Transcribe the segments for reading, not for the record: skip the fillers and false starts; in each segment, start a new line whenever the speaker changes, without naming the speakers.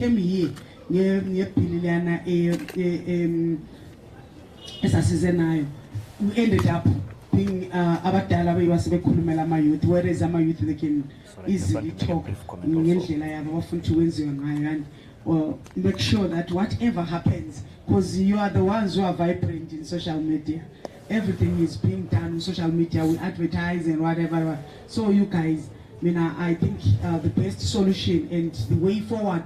came here ngebhililana esasizenayo. We ended up being abadala beyibasebekhulumela ama-youth, whereas ama-youth they can easily talk ngendlela yabo abafuna ukuthi wenziwe ngayo, and make sure that whatever happens, because you are the ones who are vibrant in social media, everything is being done on social media, we advertise and whatever. So you guys, I think the best solution and the way forward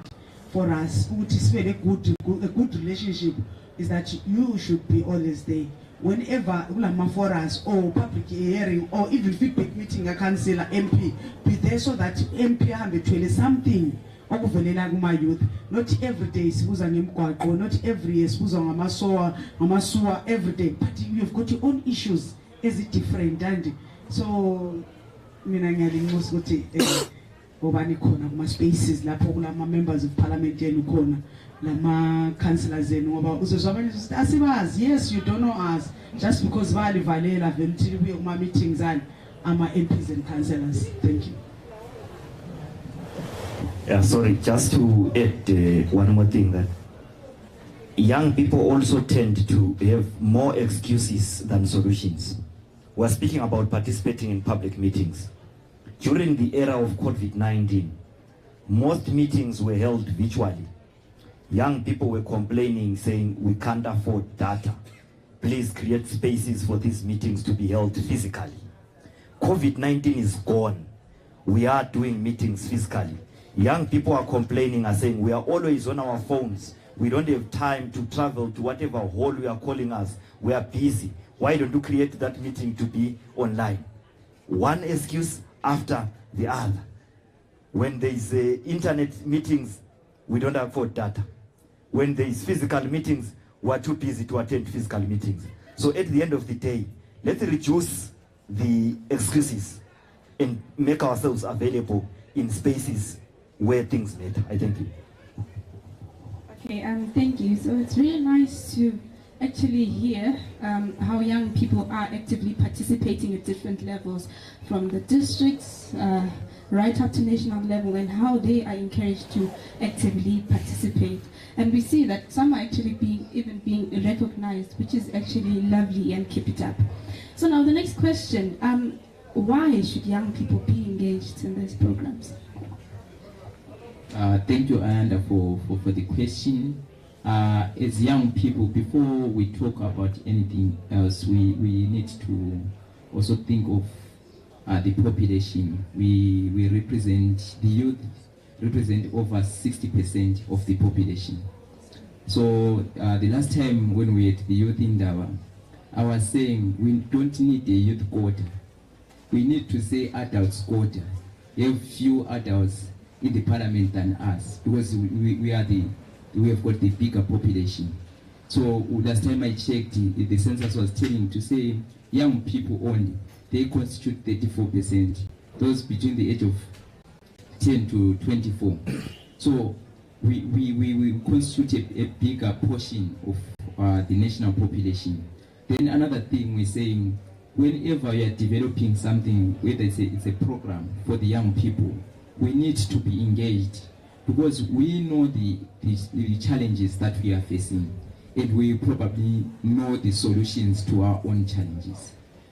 for us, which is very good, a good relationship, is that you should be always there. Whenever ulama for us or public hearing or even feedback meeting, a councillor, MP, be there so that MP have something okuvelela kuma youth. Not every day sibuza ngemgwaqo, not every year sibuza ngamasowa every day, but you've got your own issues as it different, and so mina ngiyalinxusa ukuthi ngobani khona kuma spaces lapho kulama members of parliament yenu khona lama councillors enu, ngoba uzozwa abanye ukuthi asibazi. Yes, you don't know us just because balivalela vele ukuthi buye kuma meetings and ama MPs and councillors. Thank you.
Yeah, sorry, just to add one more thing, that young people also tend to have more excuses than solutions. We're speaking about participating in public meetings. During the era of COVID-19, most meetings were held virtually. Young people were complaining, saying, we can't afford data. Please create spaces for these meetings to be held physically. COVID-19 is gone. We are doing meetings physically. Young people are complaining, are saying, we are always on our phones. We don't have time to travel to whatever hall you are calling us. We are busy. Why don't you create that meeting to be online? One excuse after the other. When there is internet meetings, we don't afford data. When there is physical meetings, we are too busy to attend physical meetings. So at the end of the day, let's reduce the excuses and make ourselves available in spaces where things matter. I thank you.
Okay, thank you. So it's really nice to actually hear how young people are actively participating at different levels, from the districts right up to national level, and how they are encouraged to actively participate. And we see that some are actually being recognized, which is actually lovely, and keep it up. So now the next question, why should young people be engaged in these programs?
Thank you, Ayanda, for the question. As young people, before we talk about anything else, we need to also think of the population. We represent, the youth represent over 60% of the population. So the last time when we had the youth in Dawa, I was saying we don't need a youth quota. We need to say adults quota. We have few adults in the parliament than us, because we have got the bigger population. So last time I checked, the census was telling to say young people only, they constitute 34%, those between the age of 10 to 24. So we constitute a bigger portion of the national population. Then another thing we're saying, whenever you are developing something, whether it's a program for the young people, we need to be engaged, because we know the challenges that we are facing, and we probably know the solutions to our own challenges.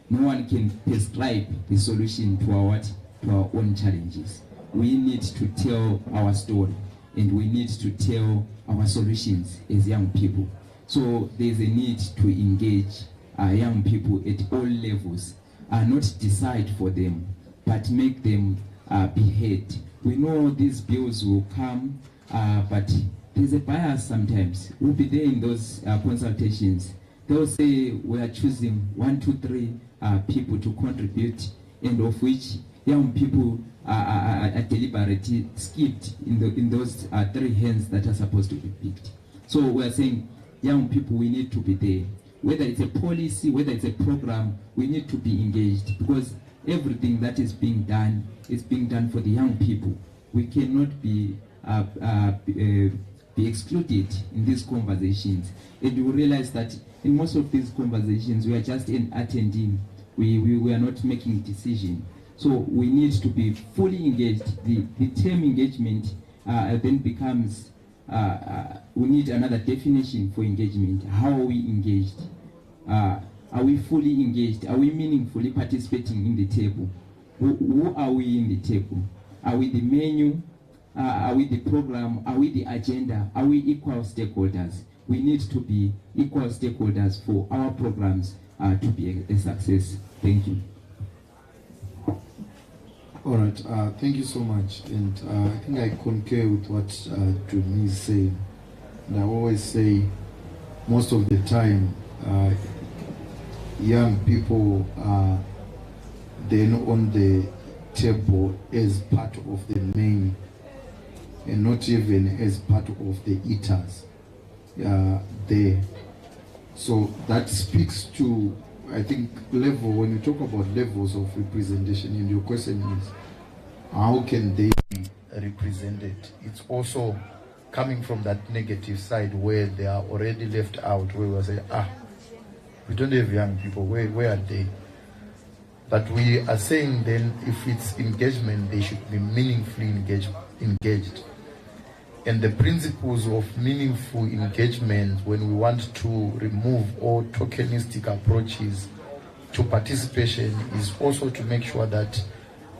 No one can prescribe the solution to our own challenges. We need to tell our story, and we need to tell our solutions as young people. So there's a need to engage young people at all levels, not decide for them, but make them be heard. We know these bills will come, but there's a bias sometimes. We'll be there in those consultations. They'll say we are choosing 1, 2, 3 people to contribute, and of which young people are deliberately skipped in those 3 hands that are supposed to be picked. So we are saying, young people, we need to be there. Whether it's a policy, whether it's a program, we need to be engaged, because everything that is being done for the young people. We cannot be excluded in these conversations. And you realize that in most of these conversations, we are just attending. We are not making decision. So we need to be fully engaged. The term engagement then becomes we need another definition for engagement. How are we engaged? Are we fully engaged? Are we meaningfully participating in the table? Who are we in the table? Are we the menu? Are we the program? Are we the agenda? Are we equal stakeholders? We need to be equal stakeholders for our programs to be a success. Thank you.
All right, thank you so much. And I think I concur with what Juni is saying. And I always say, most of the time, young people are then on the table as part of the main and not even as part of the eaters there. So that speaks to, I think, level, when you talk about levels of representation, and your question is, how can they be represented? It's also coming from that negative side where they are already left out, where we say, we don't have young people, where are they? But we are saying then, if it's engagement, they should be meaningfully engaged. And the principles of meaningful engagement, when we want to remove all tokenistic approaches to participation, is also to make sure that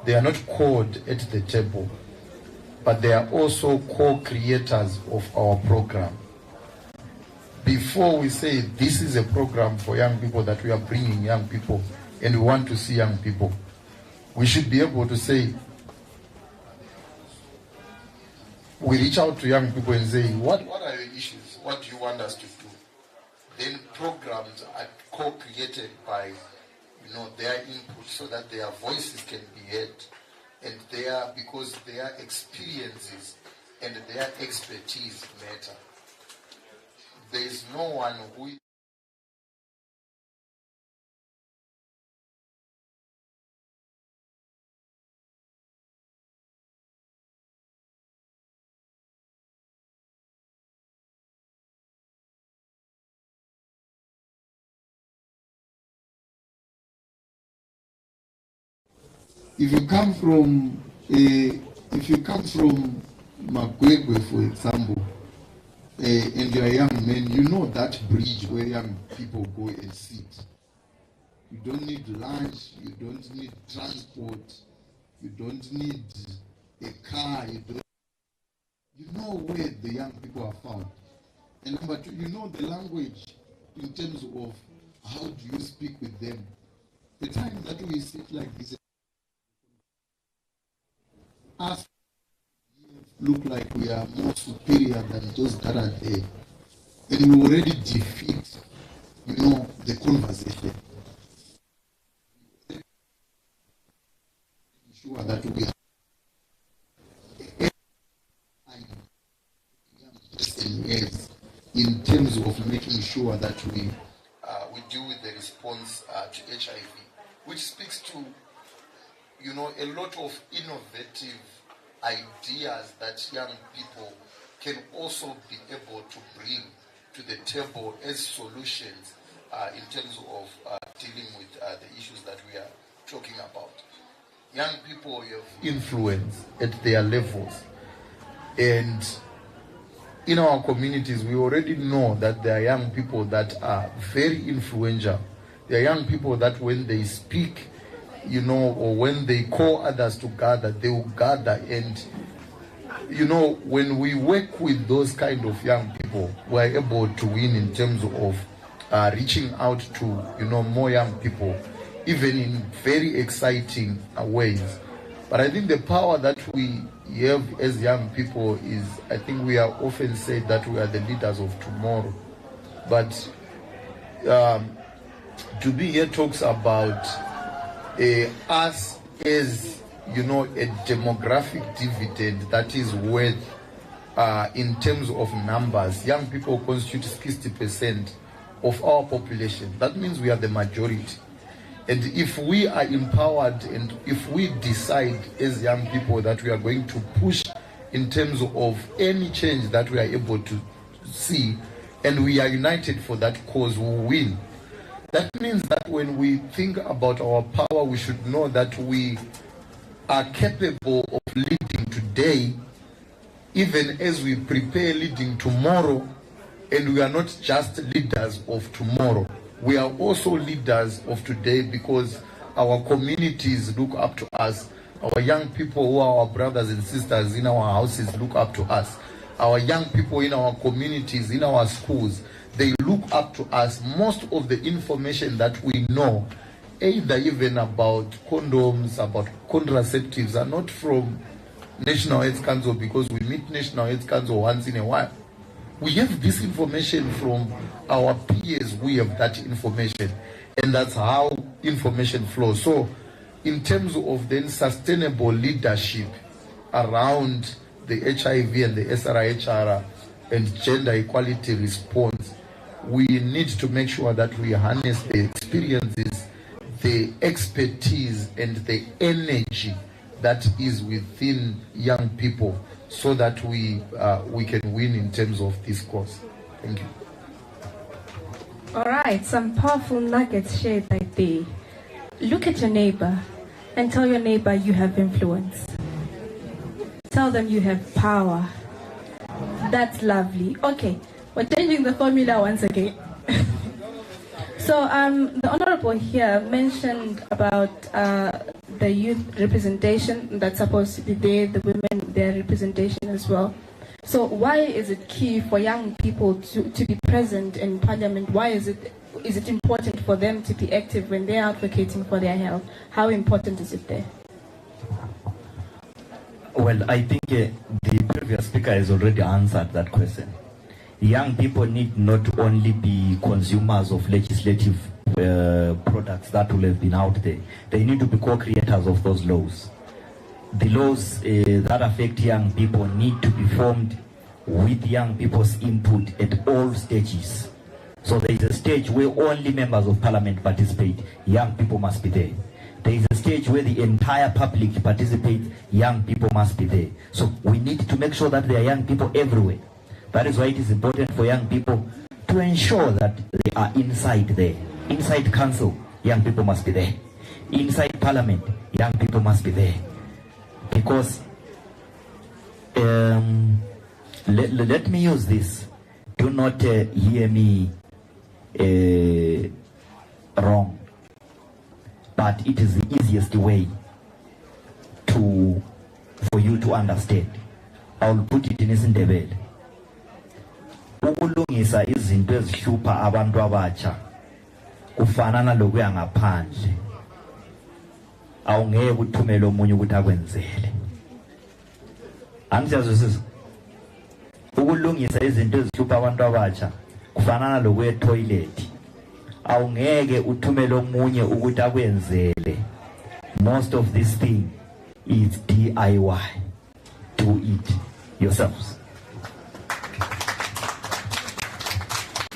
they are not called at the table, but they are also co-creators of our program. Before we say this is a program for young people, that we are bringing young people and we want to see young people, we should be able to say, we reach out to young people and say, what are your issues? What do you want us to do? Then programs are co-created by their input, so that their voices can be heard, and because their experiences and their expertise matter. There is no one who if you come from Magwegwe, for example, and you're a young man, you know that bridge where young people go and sit. You don't need lunch, you don't need transport, you don't need a car, you know where the young people are found. And number two, you know the language in terms of how do you speak with them. The time that we sit like this, us look like we are more superior than those that are there, and we already defeat, the conversation. Sure that we are in terms of making sure that we deal with the response to HIV, which speaks to a lot of innovative ideas that young people can also be able to bring to the table as solutions in terms of dealing with the issues that we are talking about. Young people have influence at their levels, and in our communities we already know that there are young people that are very influential. There are young people that when they speak, or when they call others to gather, they will gather. And, when we work with those kind of young people, we're able to win in terms of reaching out to, more young people, even in very exciting ways. But I think the power that we have as young people is, I think we are often said that we are the leaders of tomorrow. But to be here talks about us as a demographic dividend that is worth in terms of numbers. Young people constitute 60% of our population. That means we are the majority. And if we are empowered, and if we decide as young people that we are going to push in terms of any change that we are able to see, and we are united for that cause, we will win. That means that when we think about our power, we should know that we are capable of leading today even as we prepare leading tomorrow, and we are not just leaders of tomorrow, we are also leaders of today, because our communities look up to us. Our young people who are our brothers and sisters in our houses look up to us. Our young people in our communities, in our schools, they look up to us. Most of the information that we know, either even about condoms, about contraceptives, are not from National Health Council, because we meet National Health Council once in a while. We have this information from our peers. We have that information, and that's how information flows. So in terms of then sustainable leadership around the HIV and the SRHR and gender equality response, we need to make sure that we harness the experiences, the expertise, and the energy that is within young people, so that we can win in terms of this course. Thank you.
All right, some powerful nuggets shared right there. Look at your neighbor and tell your neighbor you have influence. Tell them you have power. That's lovely. Okay, we're changing the formula once again. So the Honorable here mentioned about the youth representation that's supposed to be there, the women, their representation as well. So why is it key for young people to be present in Parliament? Why is it important for them to be active when they're advocating for their health? How important is it there?
Well, I think the previous speaker has already answered that question. Young people need not only be consumers of legislative products that will have been out there. They need to be co-creators of those laws. The laws that affect young people need to be formed with young people's input at all stages. So there is a stage where only members of parliament participate. Young people must be there. There is a stage where the entire public participates. Young people must be there. So we need to make sure that there are young people everywhere. That is why it is important for young people to ensure that they are inside there. Inside council, young people must be there. Inside parliament, young people must be there. Because, let me use this. Do not hear me wrong. But it is the easiest way for you to understand. I will put it in isiNdebele. Ukulungisa izinto ezihlupha abantu abatsha kufana nalokuya ngaphandle. Awungeke uthumele omunye ukuthi akwenzele. Angisazwisisa. Ukulungisa izinto ezihlupha abantu abatsha kufana nalokuya etoilet. Awungeke uthumele omunye ukuthi akwenzele. Most of this thing is DIY. Do it yourselves.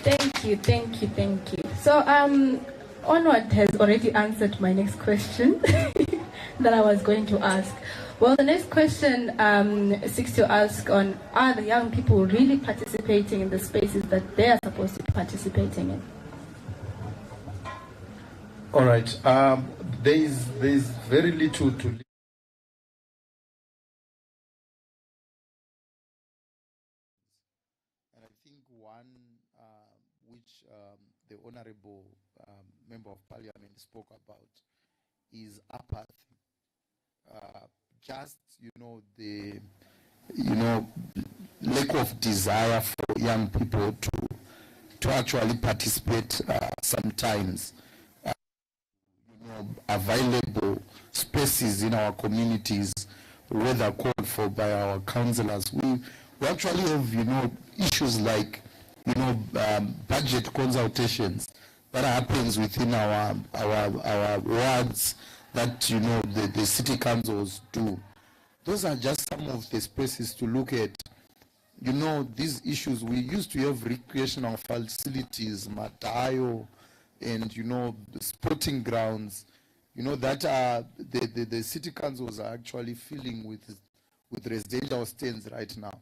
Thank you. So Onward has already answered my next question that I was going to ask. Well, the next question seeks to ask on, are the young people really participating in the spaces that they are supposed to be participating in?
All right. There is very little to. And I think one which the Honorable Member of Parliament spoke about is apathy. Just the lack of desire for young people to actually participate sometimes. Available spaces in our communities, whether called for by our councillors. We actually have issues like budget consultations that happens within our wards that the city councils do. Those are just some of the spaces to look at. These issues. We used to have recreational facilities, Matayo, and the sporting grounds, that are the city councils are actually filling with residential stands right now.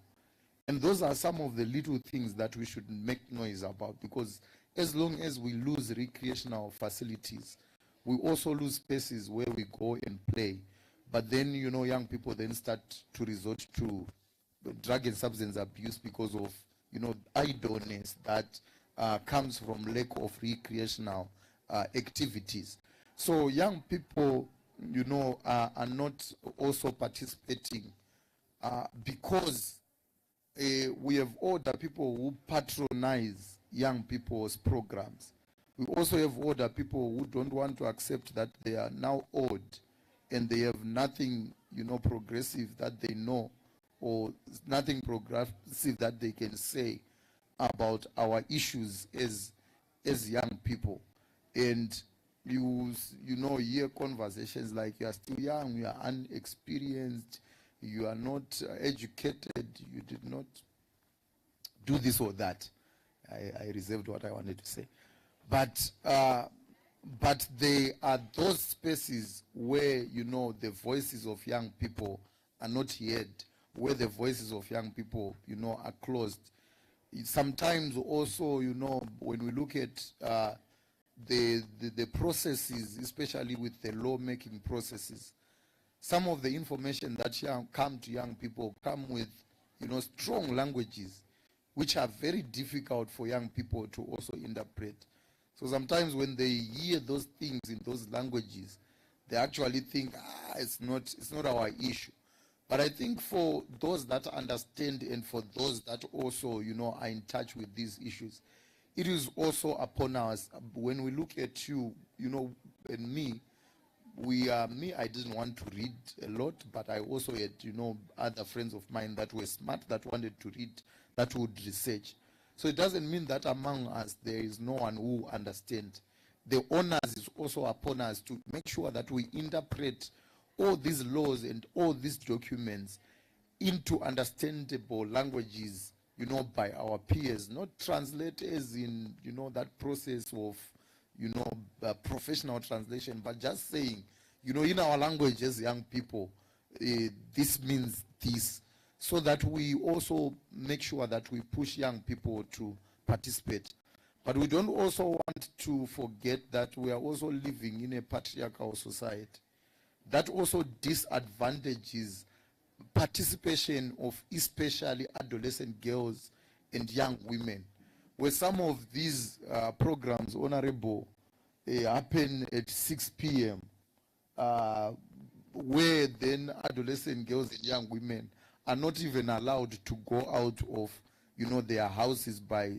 And those are some of the little things that we should make noise about, because as long as we lose recreational facilities, we also lose spaces where we go and play. But then young people then start to resort to drug and substance abuse because of, idleness that comes from lack of recreational activities. So young people, are not also participating because we have older people who patronize young people's programs. We also have older people who don't want to accept that they are now old and they have nothing, progressive that they know, or nothing progressive that they can say about our issues as young people. And you hear conversations like, you are still young, you are unexperienced, you are not educated, you did not do this or that. I reserved what I wanted to say. But there are those spaces where, the voices of young people are not heard, where the voices of young people, are closed. Sometimes also, when we look at the processes, especially with the law-making processes, some of the information that come to young people come with, strong languages, which are very difficult for young people to also interpret. So sometimes when they hear those things in those languages, they actually think, it's not our issue. But I think for those that understand and for those that also, are in touch with these issues, it is also upon us. When we look at you, and me, I didn't want to read a lot, but I also had, other friends of mine that were smart, that wanted to read, that would research. So it doesn't mean that among us there is no one who understands. The onus is also upon us to make sure that we interpret all these laws and all these documents into understandable languages, by our peers, not translate as in, that process of, professional translation, but just saying, in our language as young people, this means this, so that we also make sure that we push young people to participate. But we don't also want to forget that we are also living in a patriarchal society that also disadvantages participation of especially adolescent girls and young women, where some of these programs, Honorable, happen at 6 p.m., where then adolescent girls and young women are not even allowed to go out of, their houses by,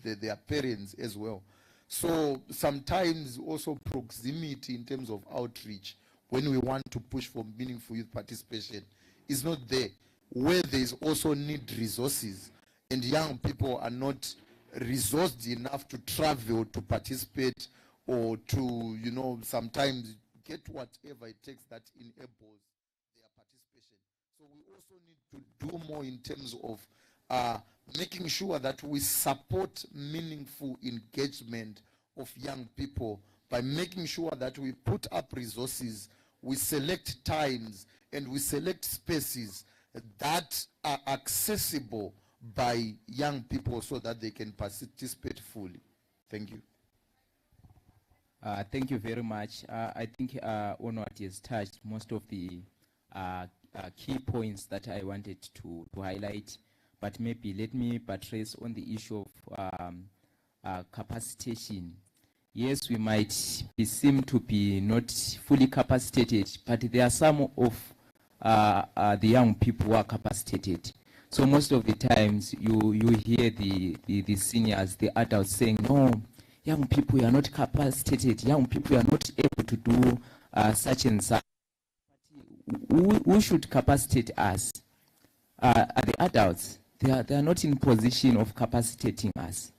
their parents as well. So sometimes also proximity in terms of outreach, when we want to push for meaningful youth participation, is not there, where there is also need resources, and young people are not resourced enough to travel to participate, or to, sometimes get whatever it takes that enables their participation. So we also need to do more in terms of making sure that we support meaningful engagement of young people by making sure that we put up resources, we select times, and we select spaces that are accessible by young people so that they can participate fully. Thank you.
Thank you very much. I think Onward has touched most of the key points that I wanted to highlight, but maybe let me buttress on the issue of capacitation. Yes, we might seem to be not fully capacitated, but there are some of the young people who are capacitated. So most of the times you hear the seniors, the adults saying, no, young people, you are not capacitated, young people, you are not able to do such and such. Who should capacitate us? Are the adults. They are not in position of capacitating us.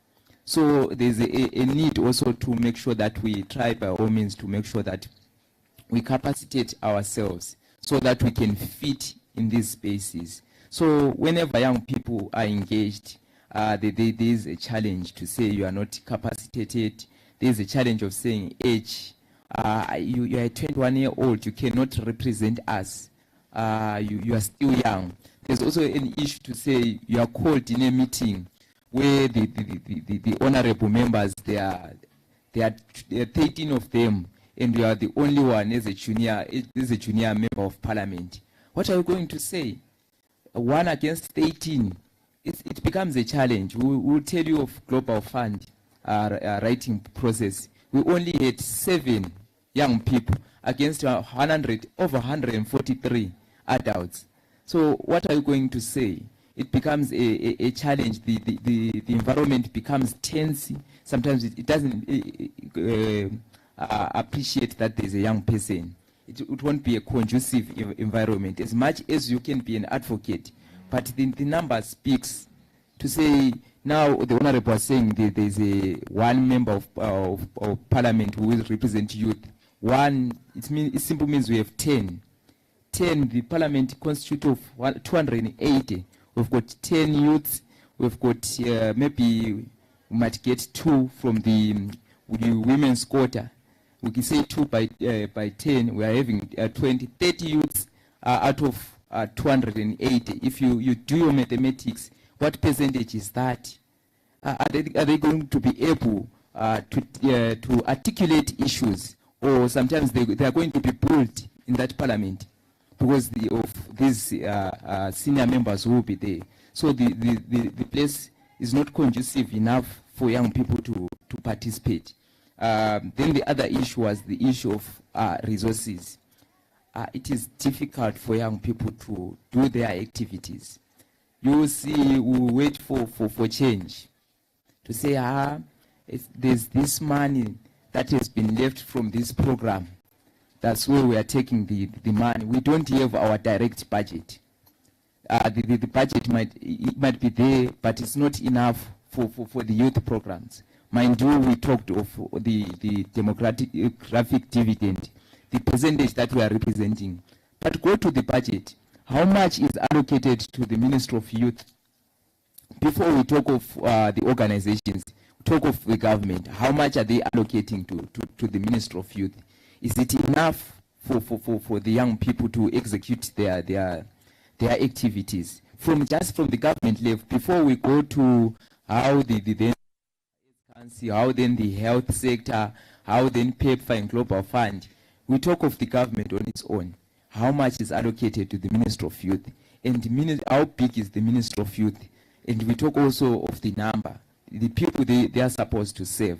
So there's a need also to make sure that we try by all means to make sure that we capacitate ourselves so that we can fit in these spaces. So whenever young people are engaged, there is a challenge to say you are not capacitated. There is a challenge of saying age. You are a 21-year-old, you cannot represent us. You are still young. There's also an issue to say you are called in a meeting where the honorable members, there are 13 of them, and you are the only one as a junior member of parliament. What are you going to say? 1 against 13, it becomes a challenge. We'll tell you of Global Fund writing process. We only had 7 young people against over 143 adults. So what are you going to say? It becomes a challenge. The environment becomes tense. Sometimes it doesn't appreciate that there's a young person. It won't be a conducive environment. As much as you can be an advocate, but the number speaks to say, now the Honorable was saying that there's one member of Parliament who will represent youth. It simply means we have 10. 10, the Parliament constitutes of 280. We've got 10 youths. We've got maybe we might get 2 from the women's quota. We can say 2 by 10. We are having 20, 30 youths out of 280. If you do your mathematics, what percentage is that? Are they going to be able to articulate issues, or sometimes they are going to be pulled in that parliament because of these senior members who will be there? So the place is not conducive enough for young people to participate. Then the other issue was the issue of resources. It is difficult for young people to do their activities. You will see, we wait for change. To say, there's this money that has been left from this program. That's where we are taking the money. We don't have our direct budget. The budget might be there, but it's not enough for the youth programs. Mind you, we talked of the demographic dividend, the percentage that we are representing. But go to the budget. How much is allocated to the Ministry of Youth? Before we talk of the organizations, talk of the government, how much are they allocating to the Ministry of Youth? Is it enough for the young people to execute their activities? Just from the government level, before we go to how how then the health sector, how then PEPFAR and Global Fund, we talk of the government on its own. How much is allocated to the Ministry of Youth? And how big is the Ministry of Youth? And we talk also of the number, the people they are supposed to serve.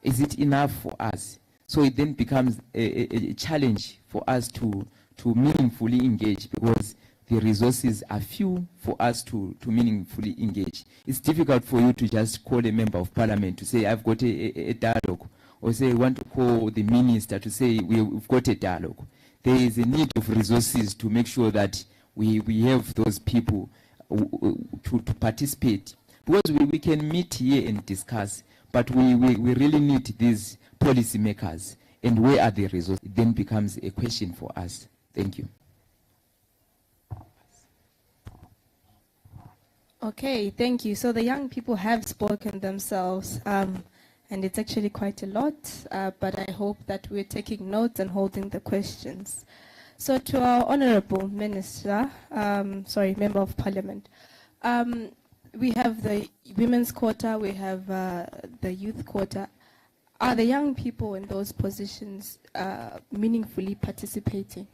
Is it enough for us? So it then becomes a challenge for us to meaningfully engage, because the resources are few for us to meaningfully engage. It's difficult for you to just call a member of parliament to say, I've got a dialogue, or say, I want to call the minister to say, we've got a dialogue. There is a need of resources to make sure that we have those people to participate. Because we can meet here and discuss, but we really need these policy makers. And where are the resources? It then becomes a question for us. Thank you.
Okay, thank you. So the young people have spoken themselves, and it's actually quite a lot, but I hope that we're taking notes and holding the questions. So to our Honorable Minister, Member of Parliament, we have the women's quota, we have the youth quota. Are the young people in those positions meaningfully participating?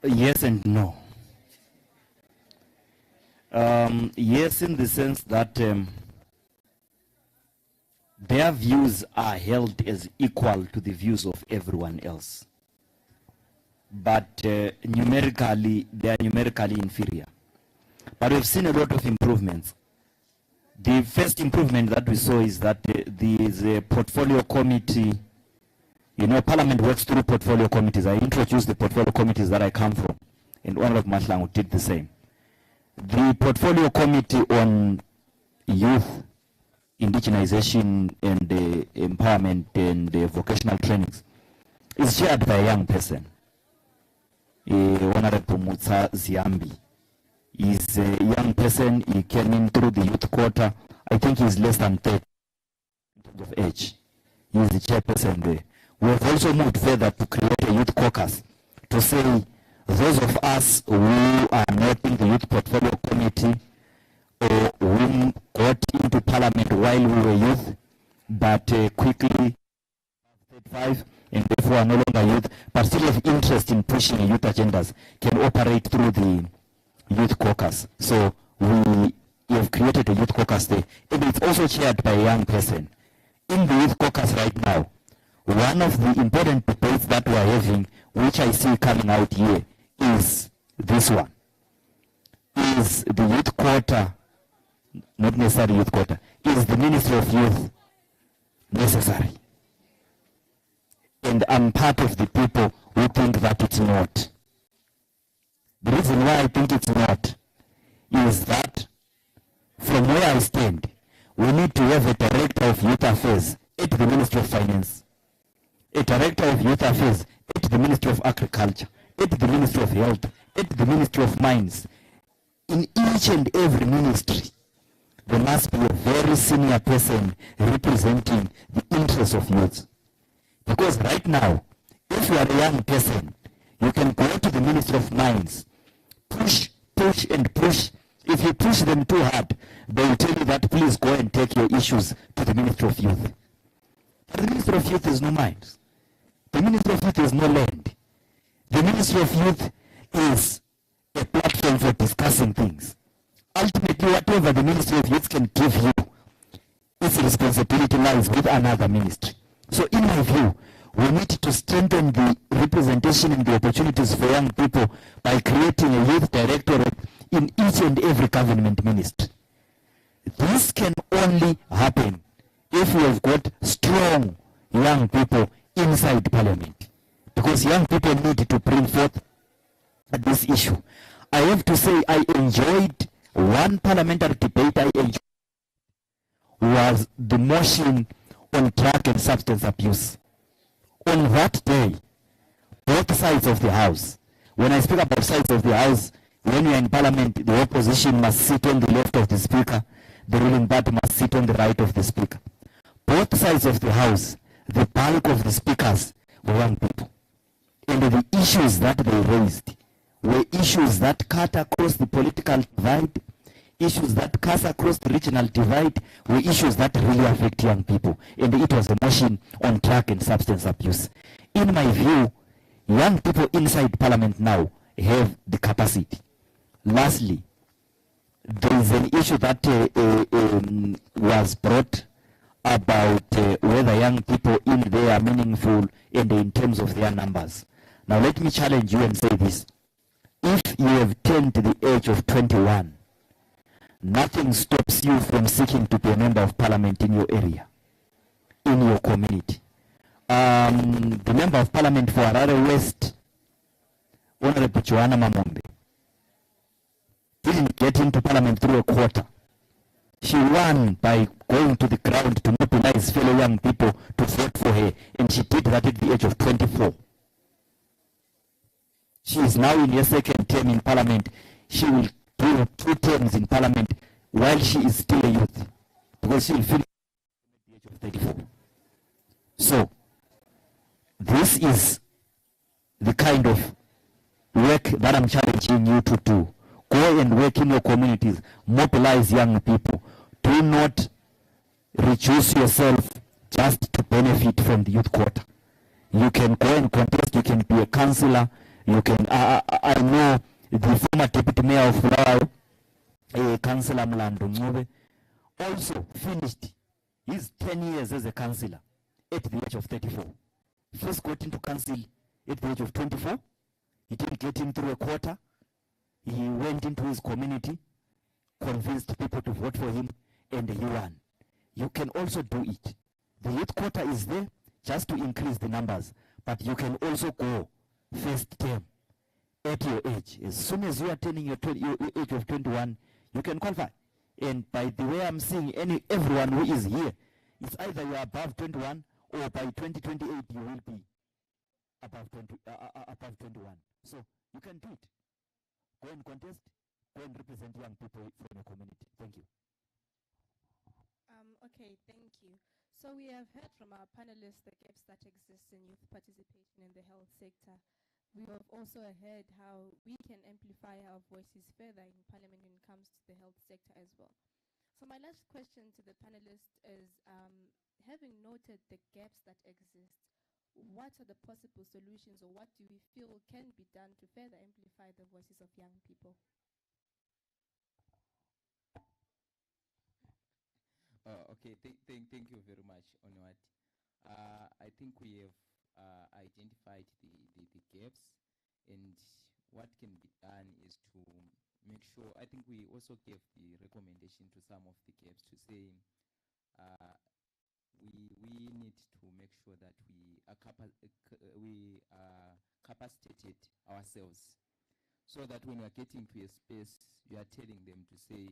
Yes and no. Yes, in the sense that their views are held as equal to the views of everyone else. But numerically, they are numerically inferior. But we've seen a lot of improvements. The first improvement that we saw is that there is a portfolio committee. You know, Parliament works through portfolio committees. I introduced the portfolio committees that I come from, and Honorable Mahlangu did the same. The portfolio committee on youth, indigenization and empowerment and vocational trainings is chaired by a young person. Honorable Mutsa Ziambi is a young person. He came in through the youth quota. I think he's less than 30 of age. He is the chairperson there. We have also moved further to create a youth caucus to say those of us who are not in the youth portfolio committee or who got into parliament while we were youth, but quickly, 35, and therefore are no longer youth, but still have interest in pushing youth agendas, can operate through the youth caucus. So we have created a youth caucus there, and it's also chaired by a young person. In the youth caucus right now, one of the important debates that we are having, which I see coming out here, is this one. Is the youth quota, not necessarily youth quota, is the Ministry of Youth necessary? And I'm part of the people who think that it's not. The reason why I think it's not is that from where I stand, we need to have a director of youth affairs at the Ministry of Finance, a director of youth affairs at the Ministry of Agriculture, at the Ministry of Health, at the Ministry of Mines. In each and every ministry, there must be a very senior person representing the interests of youth. Because right now, if you are a young person, you can go to the Ministry of Mines, push, and push. If you push them too hard, they will tell you that please go and take your issues to the Ministry of Youth. But the Ministry of Youth is no mines. The Ministry of Youth is no land. The Ministry of Youth is a platform for discussing things. Ultimately, whatever the Ministry of Youth can give you, its responsibility lies with another ministry. So in my view, we need to strengthen the representation and the opportunities for young people by creating a youth directorate in each and every government ministry. This can only happen if we have got strong young people inside parliament, because young people need to bring forth this issue. I have to say I enjoyed one parliamentary debate I enjoyed was the motion on drug and substance abuse. On that day, both sides of the house, when I speak about sides of the house, when you are in parliament, the opposition must sit on the left of the speaker, the ruling party must sit on the right of the speaker. Both sides of the house, the bulk of the speakers were young people. And the issues that they raised were issues that cut across the political divide, issues that cut across the regional divide, were issues that really affect young people. And it was a motion on drug and substance abuse. In my view, young people inside parliament now have the capacity. Lastly, there is an issue that was brought about whether young people in there are meaningful and in terms of their numbers. Now let me challenge you and say this. If you have turned to the age of 21, nothing stops you from seeking to be a member of parliament in your area, in your community. The member of parliament for Harare West, Honorable Joanna Mamombe, didn't get into parliament through a quota. She won by going to the ground to mobilize fellow young people to vote for her, and she did that at the age of 24. She is now in her second term in parliament. She will do 2 terms in parliament while she is still a youth, because she will finish at the age of 34. So, this is the kind of work that I'm challenging you to do. Go and work in your communities, mobilize young people. Do not reduce yourself just to benefit from the youth quota. You can go and contest, you can be a councillor, you can, I know the former deputy mayor of Fulao, Councillor Mlando Ngube, also finished his 10 years as a councillor at the age of 34. First got into council at the age of 24. He didn't get in through a quota. He went into his community, convinced people to vote for him, and he won. You can also do it. The youth quota is there just to increase the numbers, but you can also go first term at your age. As soon as you are turning your age of 21, you can qualify. And by the way I'm seeing everyone who is here, it's either you are above 21 or by 2028 you will be above 21. So you can do it. Go and contest, go and represent young people from your community. Thank you.
Okay, thank you. So we have heard from our panelists the gaps that exist in youth participation in the health sector. We have also heard how we can amplify our voices further in Parliament when it comes to the health sector as well. So my last question to the panelists is, having noted the gaps that exist, what are the possible solutions, or what do we feel can be done to further amplify the voices of young people?
Okay, thank you very much, Onwat. I think we have identified the gaps, and what can be done is to make sure, I think we also gave the recommendation to some of the gaps to say we need to make sure that we are capacitated ourselves, so that when we are getting to a space, you are telling them to say,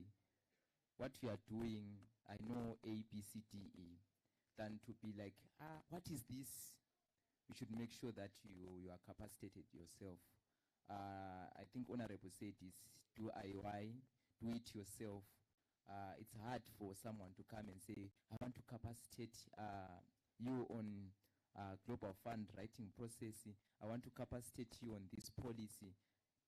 what you are doing, I know A, B, C, D, E, than to be like, what is this? You should make sure that you are capacitated yourself. I think Honorable said is do IY, do it yourself. It's hard for someone to come and say, I want to capacitate you on global fund writing process. I want to capacitate you on this policy.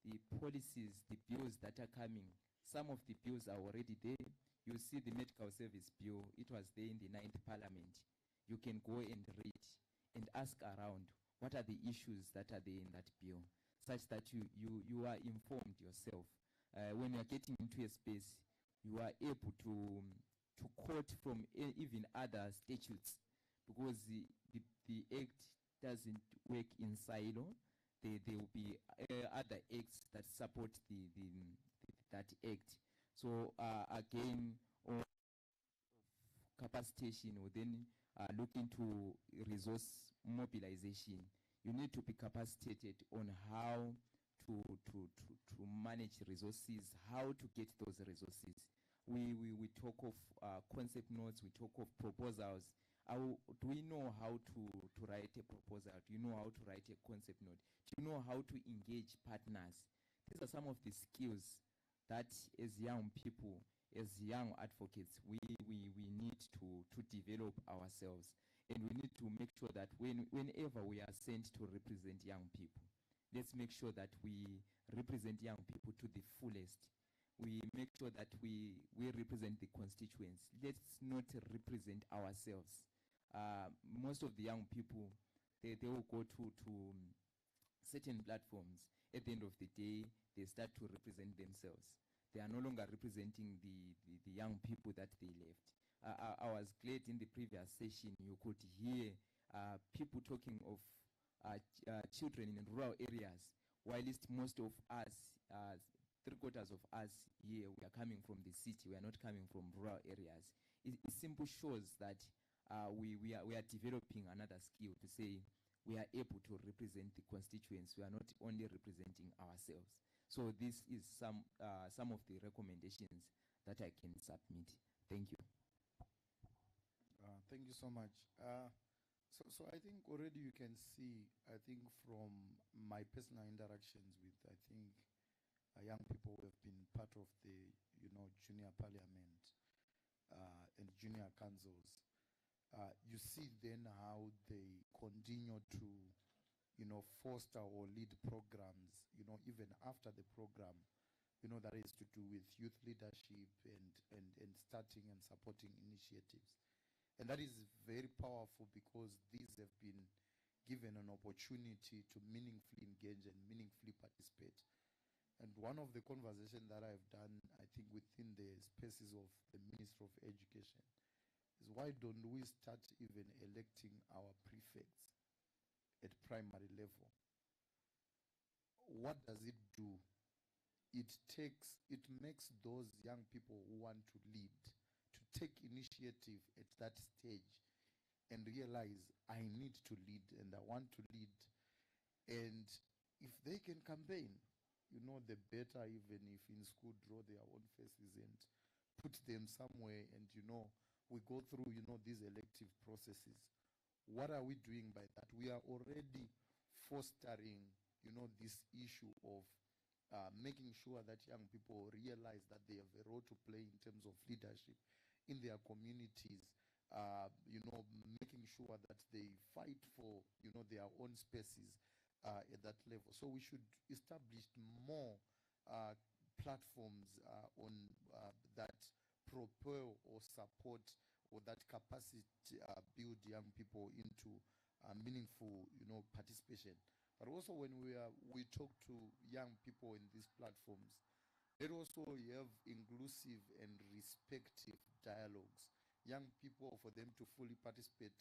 The policies, the bills that are coming, some of the bills are already there. You see the medical service bill, it was there in the 9th Parliament. You can go and read and ask around what are the issues that are there in that bill, such that you are informed yourself. When you are getting into a space, you are able to quote from even other statutes, because the act doesn't work in silo. There will be other acts that support that act. So again, on capacitation, or then look into resource mobilization. You need to be capacitated on how to manage resources, how to get those resources. We talk of concept notes, we talk of proposals. Do we know how to write a proposal? Do you know how to write a concept note? Do you know how to engage partners? These are some of the skills that as young people, as young advocates, we need to develop ourselves. And we need to make sure that whenever we are sent to represent young people, let's make sure that we represent young people to the fullest. We make sure that we represent the constituents. Let's not represent ourselves. Most of the young people, they will go to certain platforms. At the end of the day, they start to represent themselves. They are no longer representing the young people that they left. I was glad in the previous session you could hear people talking of children in rural areas, whilst most of us, 3/4 of us here, we are coming from the city. We are not coming from rural areas. It simply shows that we are developing another skill to say we are able to represent the constituents. We are not only representing ourselves. So this is some of the recommendations that I can submit. Thank you.
Thank you so much. So I think already you can see, I think from my personal interactions with, I think, young people who have been part of the, junior parliament and junior councils, you see then how they continue to, foster or lead programs, even after the program, that is to do with youth leadership and starting and supporting initiatives. And that is very powerful, because these have been given an opportunity to meaningfully engage and meaningfully participate. And one of the conversations that I've done, I think, within the spaces of the Ministry of Education is, why don't we start even electing our prefects at primary level? What does it do? It makes those young people who want to lead to take initiative at that stage and realize, I need to lead and I want to lead. And if they can campaign, the better, even if in school draw their own faces and put them somewhere, and we go through these elective processes. What are we doing by that? We are already fostering this issue of making sure that young people realize that they have a role to play in terms of leadership in their communities, making sure that they fight for their own spaces at that level. So we should establish more platforms on that propel or support or that capacity build young people into meaningful, participation. But also when we talk to young people in these platforms, let also have inclusive and respectful dialogues. Young people, for them to fully participate,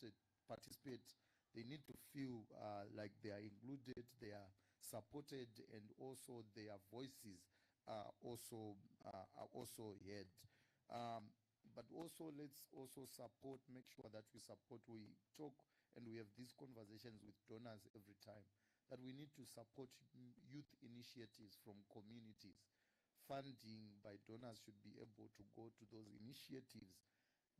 they need to feel like they are included, they are supported, and also their voices are also heard. But also, let's also make sure that we talk and we have these conversations with donors every time, that we need to support youth initiatives from communities. Funding by donors should be able to go to those initiatives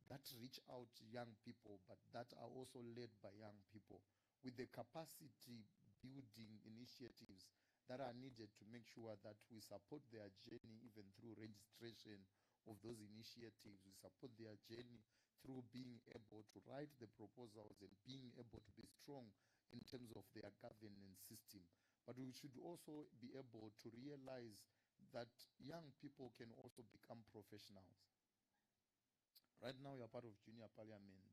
that reach out to young people, but that are also led by young people, with the capacity building initiatives that are needed to make sure that we support their journey even through registration of those initiatives. We support their journey through being able to write the proposals and being able to be strong in terms of their governance system. But we should also be able to realize that young people can also become professionals. Right now, you are part of junior parliament.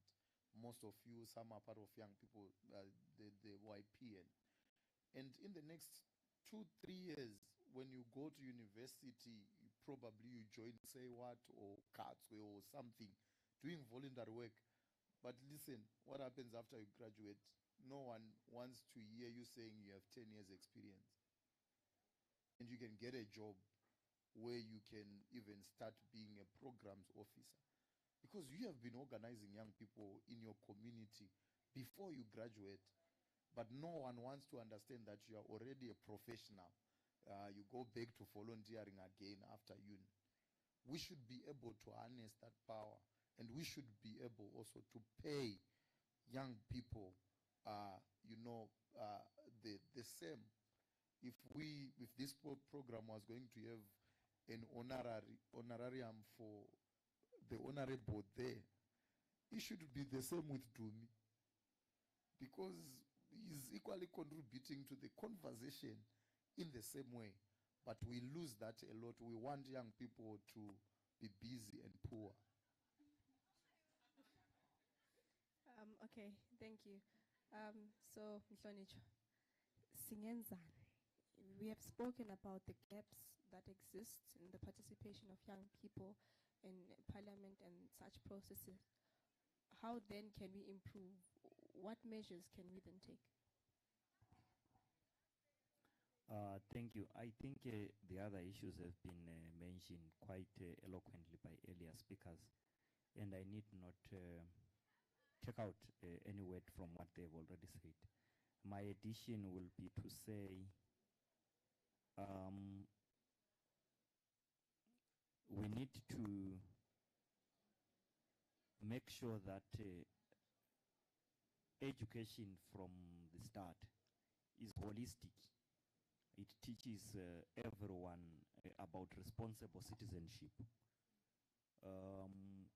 Most of you, some are part of young people, the YPN. And in the next 2-3 years, when you go to university, probably you join Say What or CATS or something, doing voluntary work. But listen, what happens after you graduate? No one wants to hear you saying you have 10 years experience. And you can get a job where you can even start being a programs officer. Because you have been organizing young people in your community before you graduate, but no one wants to understand that you are already a professional. You go back to volunteering again after uni. We should be able to harness that power, and we should be able also to pay young people, the same. If this program was going to have an honorarium for the honorable there, it should be the same with Dumi, because he's equally contributing to the conversation in the same way. But we lose that a lot. We want young people to be busy and poor.
Okay, thank you. So, Mhlonishwa, singenzani. We have spoken about the gaps that exist in the participation of young people in parliament and such processes. How then can we improve? What measures can we then take?
Thank you. I think the other issues have been mentioned quite eloquently by earlier speakers, and I need not take out any word from what they've already said. My addition will be to say we need to make sure that education from the start is holistic. It teaches everyone about responsible citizenship.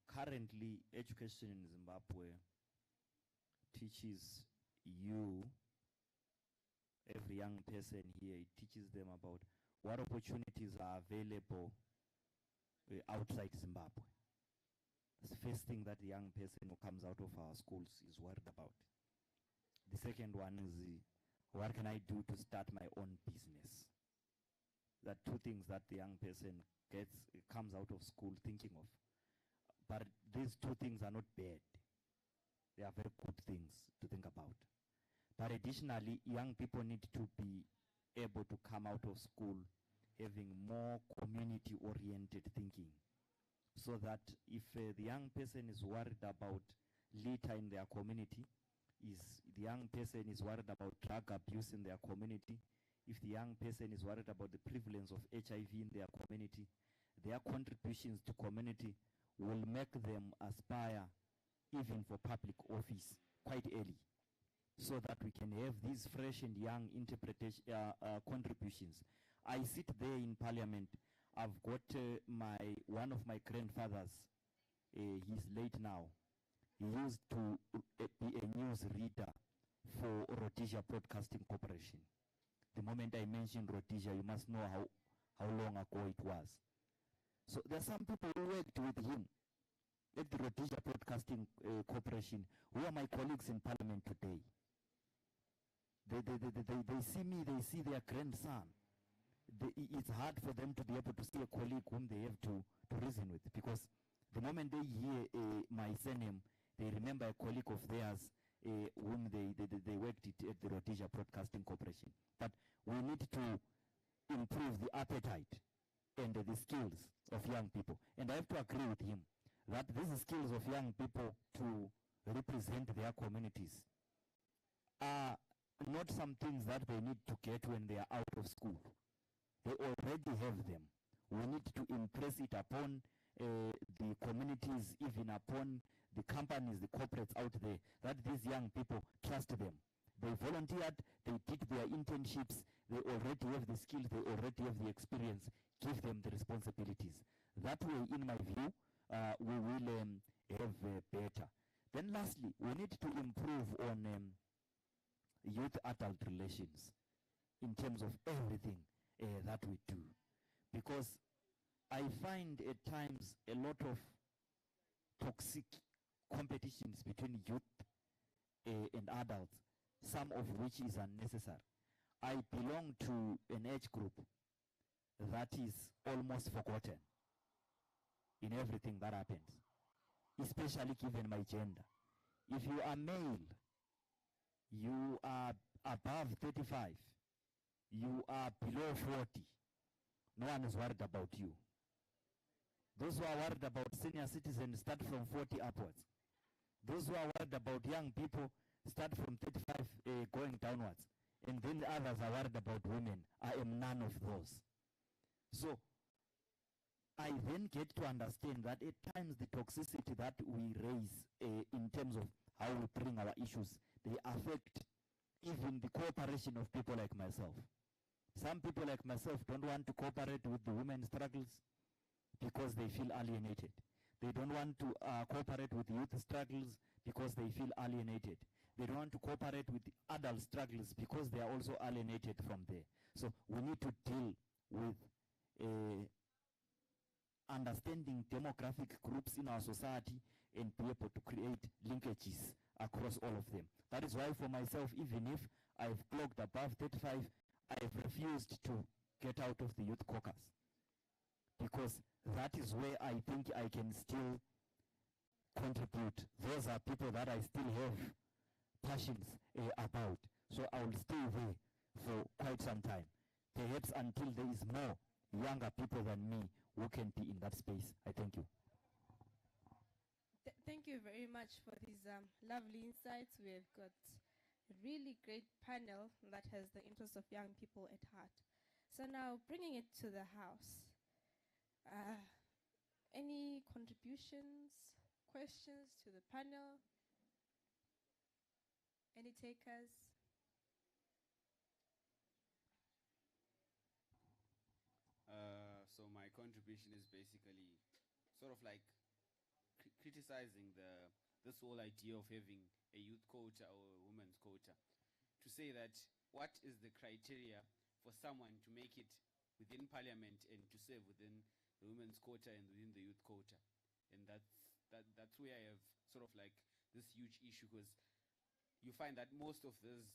Currently, education in Zimbabwe teaches you, every young person here, it teaches them about what opportunities are available outside Zimbabwe. That's the first thing that the young person who comes out of our schools is worried about. The second one is, what can I do to start my own business? There are two things that the young person comes out of school thinking of. But these two things are not bad. They are very good things to think about. But additionally, young people need to be able to come out of school having more community-oriented thinking, so that if the young person is worried about litter in their community, if the young person is worried about drug abuse in their community, if the young person is worried about the prevalence of HIV in their community, their contributions to community will make them aspire even for public office quite early, so that we can have these fresh and young contributions. I sit there in parliament. I've got one of my grandfathers, he's late now. He used to be a news reader for Rhodesia Broadcasting Corporation. The moment I mentioned Rhodesia, you must know how long ago it was. So there are some people who worked with him at the Rhodesia Broadcasting Corporation, who are my colleagues in parliament today. they see me, they see their grandson. It's hard for them to be able to see a colleague whom they have to reason with, because the moment they hear my surname, they remember a colleague of theirs whom they worked at the Rhodesia Broadcasting Corporation. But we need to improve the appetite and the skills of young people. And I have to agree with him that these skills of young people to represent their communities are not some things that they need to get when they are out of school. They already have them. We need to impress it upon the communities, even upon the companies, the corporates out there, that these young people trust them. They volunteered, they did their internships, they already have the skills, they already have the experience. Give them the responsibilities. That way, in my view, we will have better. Then lastly, we need to improve on youth-adult relations in terms of everything that we do. Because I find at times a lot of toxic competitions between youth and adults, some of which is unnecessary. I belong to an age group that is almost forgotten in everything that happens, especially given my gender. If you are male, you are above 35, you are below 40, no one is worried about you. Those who are worried about senior citizens start from 40 upwards. Those who are worried about young people start from 35 going downwards. And then the others are worried about women. I am none of those. So I then get to understand that at times the toxicity that we raise in terms of how we bring our issues, they affect even the cooperation of people like myself. Some people like myself don't want to cooperate with the women's struggles because they feel alienated. They don't want to cooperate with youth struggles because they feel alienated. They don't want to cooperate with adult struggles because they are also alienated from there. So we need to deal with understanding demographic groups in our society and be able to create linkages across all of them. That is why for myself, even if I've clocked above 35, I've refused to get out of the youth caucus, because that is where I think I can still contribute. Those are people that I still have passions about. So I will stay there for quite some time, perhaps until there is more younger people than me who can be in that space. I thank you.
Thank you very much for these lovely insights. We've got a really great panel that has the interests of young people at heart. So now, bringing it to the house, any contributions, questions to the panel? Any takers?
So my contribution is basically sort of like criticizing this whole idea of having a youth quota or a women's quota, to say that what is the criteria for someone to make it within parliament and to serve within the women's quota and within the youth quota. And that's where I have sort of like this huge issue, because you find that most of those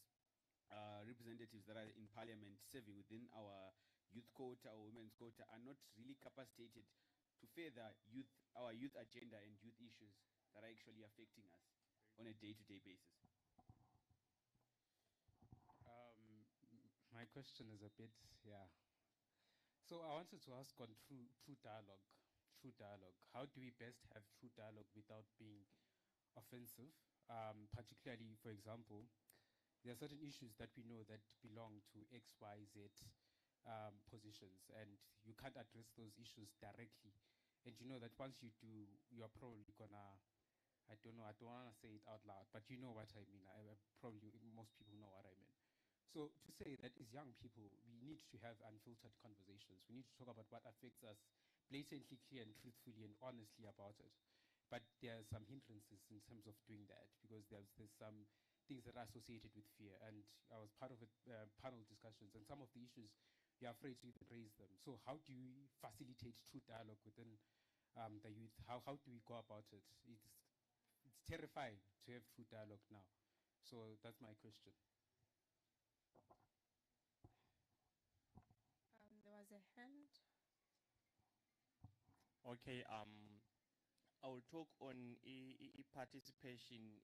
representatives that are in parliament serving within our youth quota or women's quota are not really capacitated to further our youth agenda and youth issues that are actually affecting us on a day-to-day basis.
My question is a bit, So I wanted to ask on true dialogue. How do we best have true dialogue without being offensive? Particularly, for example, there are certain issues that we know that belong to X, Y, Z positions, and you can't address those issues directly. And you know that once you do, you're probably gonna, I don't want to say it out loud, but you know what I mean. Probably most people know what I mean. So to say that as young people, we need to have unfiltered conversations. We need to talk about what affects us blatantly, clear and truthfully and honestly about it. But there are some hindrances in terms of doing that, because there's some things that are associated with fear. And I was part of panel discussions, and some of the issues, you're afraid to even raise them. So how do we facilitate true dialogue within the youth? How do we go about it? It's terrifying to have true dialogue now. So that's my question.
hand.
Okay, I will talk on participation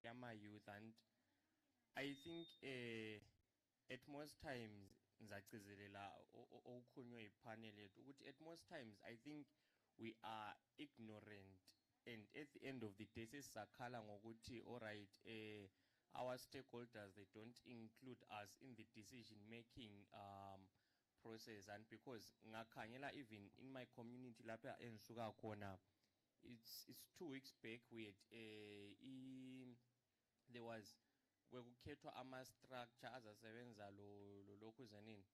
yama youth, and I think at most times ngizagcizelela okukhulunywe ipanel yethu ukuthi at most times I think we are ignorant, and at the end of the day sesizakhala ngokuthi alright our stakeholders, they don't include us in the decision making process. And because ngakhangela even in my community lapha engisuka khona, it's 2 weeks back we had there was kwekukhethwa ama-structure azasebenza lokhu zenini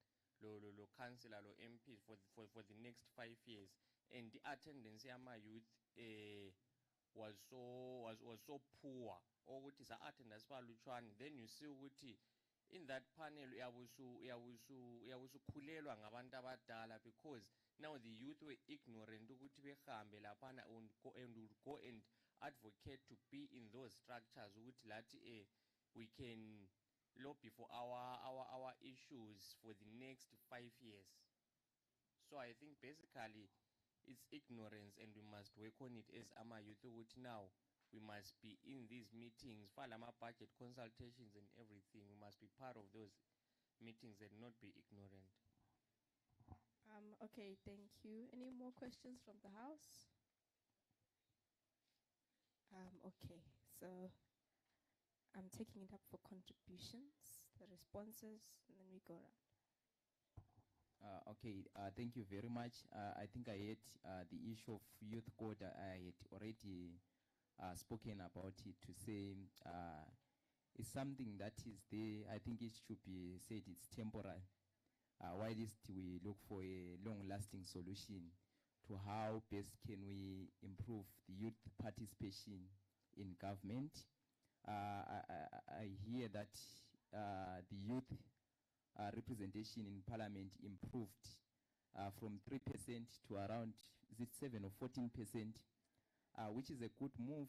lo councillor lo MP for the next 5 years, and the attendance yama-youth was so poor ukuthi sa-attenda sibalutshwane. Then you see ukuthi in that panel uyabusukhulelwa ngabantu abadala, because now the youth were ignorant ukuthi behambe laphana and would go and advocate to be in those structures ukuthi lathi we can lobby for our issues for the next 5 years. So I think basically it's ignorance, and we must work on it as ama youth ukuthi now we must be in these meetings, file ama budget consultations and everything. We must be part of those meetings and not be ignorant.
Okay, thank you. Any more questions from the house? Okay, so I'm taking it up for contributions, the responses, and then we go around.
Okay, thank you very much. I think I had the issue of youth code. I had already spoken about it to say it's something that is there. I think it should be said it's temporary. While we look for a long-lasting solution to how best can we improve the youth participation in government. I hear that the youth representation in parliament improved from 3% to around 7 or 14%, which is a good move.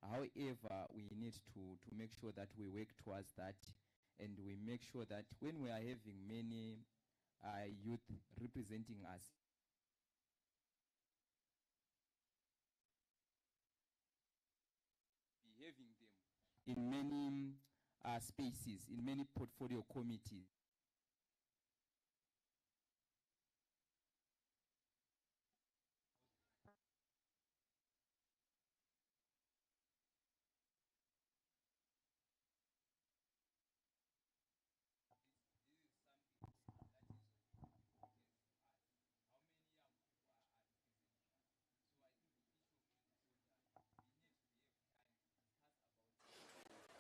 However, we need to make sure that we work towards that, and we make sure that when we are having many youth representing us, be having them in many spaces, in many portfolio committees.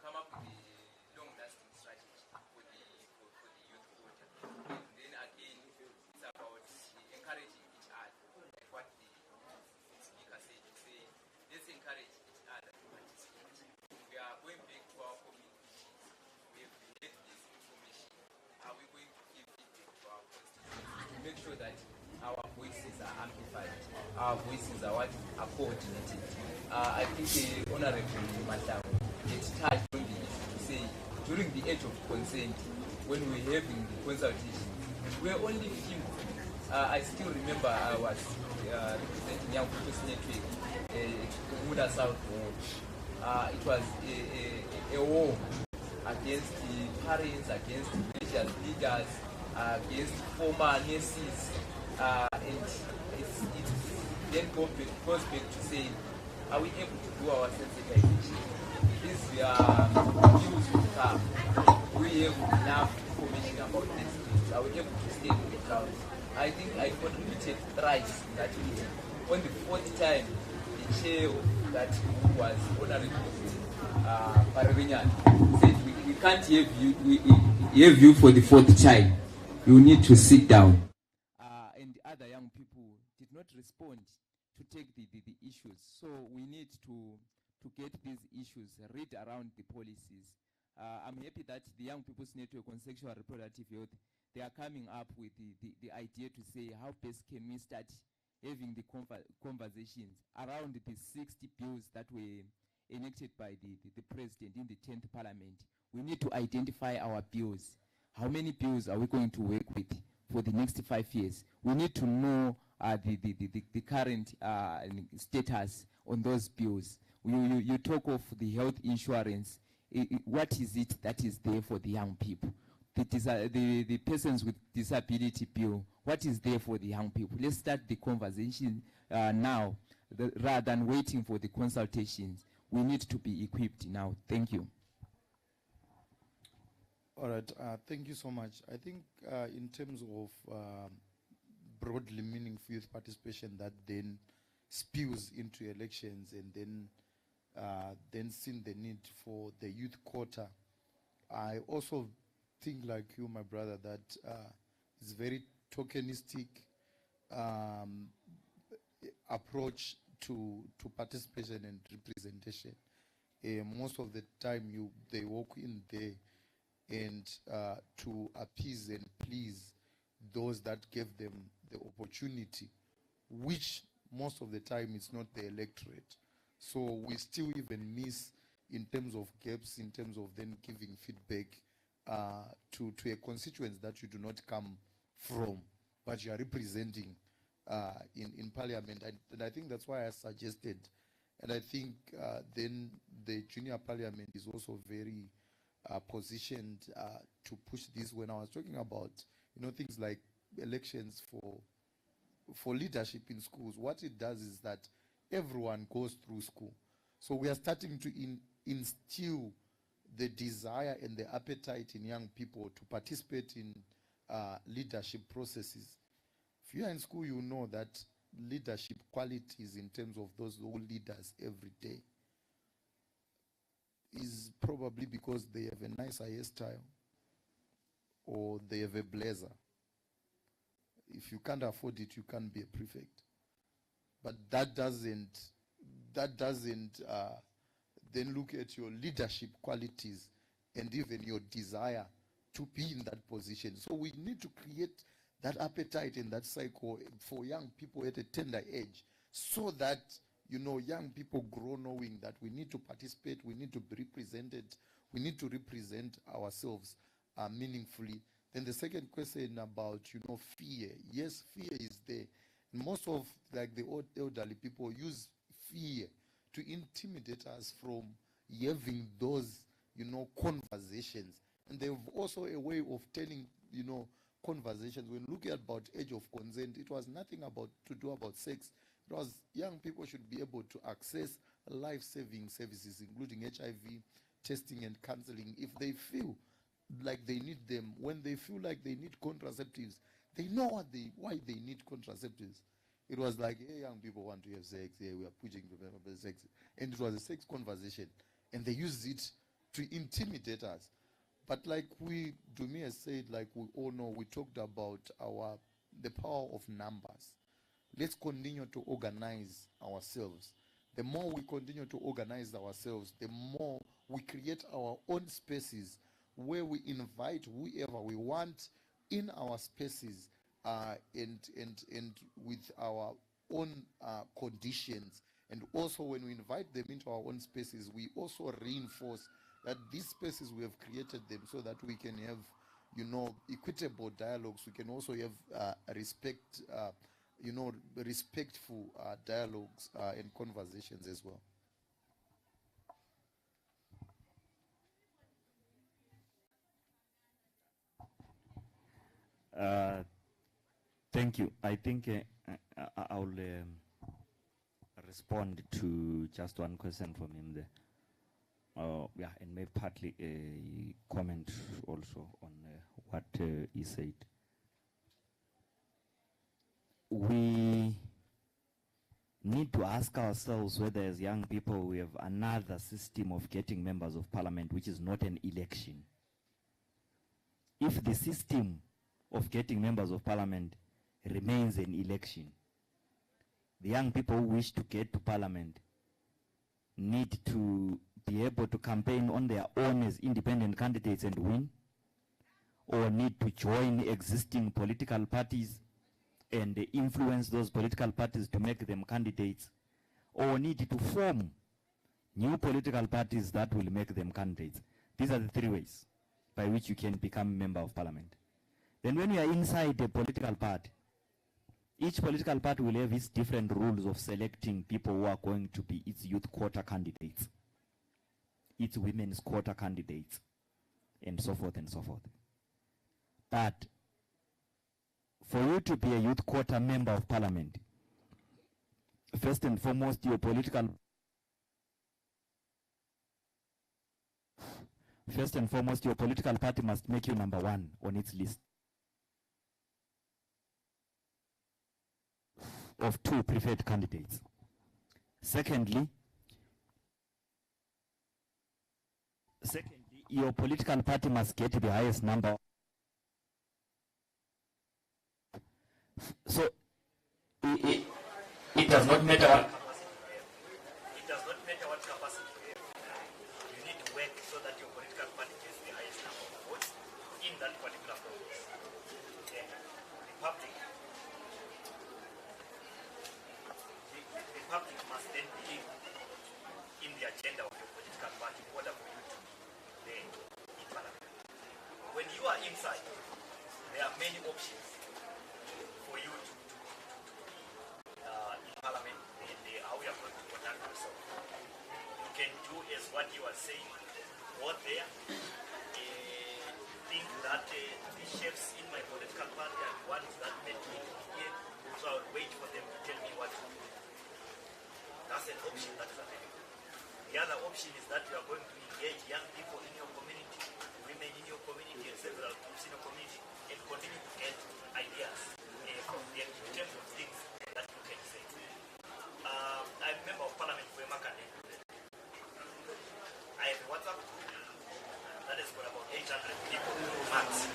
Come up with a long-lasting strategy for the youth voter. And then again, it's about encouraging each other, like what the speaker said. You say, let's encourage each other to participate. We are going back to our communities. We've had this information. Are we going to give feedback to our constituents to make sure that our voices are amplified, our voices are what are coordinated? I think the Honorable Madam touched on the issue to say during the age of consent, when we were having the consultation, we were only few. I still remember I was representing Young People's Network Muda South Ward. It was a war against the parents, against religious leaders, against former nurses, and it then goes back to say, are we able to do our sensitization? These views will come. We have enough information about these things. Are we able to stay with the crowd? I think I contributed thrice in that meeting. On the 4th time, the chair of that group was Honorable Paravinyan, said we can't have you for the 4th time. You need to sit down.
And other young people did not respond to take the issues. So we need to get these issues, read around the policies. I'm happy that the Young People's Network on Sexual and Reproductive Health, they are coming up with the idea to say how best can we start having the conversations around the 60 bills that were enacted by the president in the 10th parliament. We need to identify our bills. How many bills are we going to work with?
for the next 5 years. We need to know the current status on those bills. You talk of the health insurance. What is it that is there for the young people? The persons with disability bill, what is there for the young people? Let's start the conversation now, rather than waiting for the consultations. We need to be equipped now. Thank you.
All right, thank you so much. I think in terms of broadly meaningful youth participation that then spews into elections and then seen the need for the youth quota, I also think like you, my brother, that it's very tokenistic approach to participation and representation. Most of the time they walk in there and to appease and please those that gave them the opportunity, which most of the time it's not the electorate. So we still even miss in terms of gaps, in terms of then giving feedback to a constituency that you do not come from, but you are representing in parliament. And I think that's why I suggested, and I think then the junior parliament is also very positioned to push this. When I was talking about, things like elections for leadership in schools, what it does is that everyone goes through school. So we are starting to instill the desire and the appetite in young people to participate in leadership processes. If you are in school, you know that leadership qualities in terms of those who leaders every day is probably because they have a nice hairstyle or they have a blazer. If you can't afford it, you can't be a prefect. But that doesn't then look at your leadership qualities and even your desire to be in that position. So we need to create that appetite and that cycle for young people at a tender age, so that young people grow knowing that we need to participate, we need to be represented, we need to represent ourselves meaningfully. Then the second question about fear. Yes, fear is there. And most of the elderly people use fear to intimidate us from having those conversations. And they have also a way of telling conversations. When looking at about age of consent, it was nothing to do about sex. It was young people should be able to access life-saving services, including HIV testing and counseling, if they feel like they need them. When they feel like they need contraceptives, they know why they need contraceptives. It was like, hey, young people want to have sex, we are pushing for sex. And it was a sex conversation. And they used it to intimidate us. But like Dumi has said, like we all know, we talked about the power of numbers. Let's continue to organize ourselves. The more we continue to organize ourselves, the more we create our own spaces where we invite whoever we want in our spaces and with our own conditions. And also when we invite them into our own spaces, we also reinforce that these spaces, we have created them so that we can have, equitable dialogues. We can also have respectful dialogues and conversations as well.
Thank you. I think I'll respond to just one question from him there. Yeah, and maybe partly a comment also on what he said. We need to ask ourselves whether as young people we have another system of getting members of parliament which is not an election. If the system of getting members of parliament remains an election, the young people who wish to get to parliament need to be able to campaign on their own as independent candidates and win, or need to join existing political parties and influence those political parties to make them candidates, or need to form new political parties that will make them candidates. These are the three ways by which you can become a member of parliament. Then when you are inside a political party, each political party will have its different rules of selecting people who are going to be its youth quota candidates, its women's quota candidates, and so forth and so forth. But for you to be a youth quota member of parliament, first and foremost, your political party must make you number one on its list of 2 preferred candidates. Secondly, your political party must get the highest number. So it does not matter what capacity you have. You need to work so that your political party gets the highest number of votes in that particular province. Then the public must then believe in the agenda of your political party in order for you to be there in parliament. When you are inside, there are many options for you to in parliament, how we are going to conduct ourselves. You can do as what you are saying, go there, think that the chefs in my political party are the ones that made me here, so I will wait for them to tell me what to do. That's an option that is available. The other option is that you are going to engage young people in your community, women in your community, and several groups in your community, and continue to get ideas from them in terms of things that you can say. I'm a member of parliament for Makane. I have a WhatsApp group that has got about 800 people max.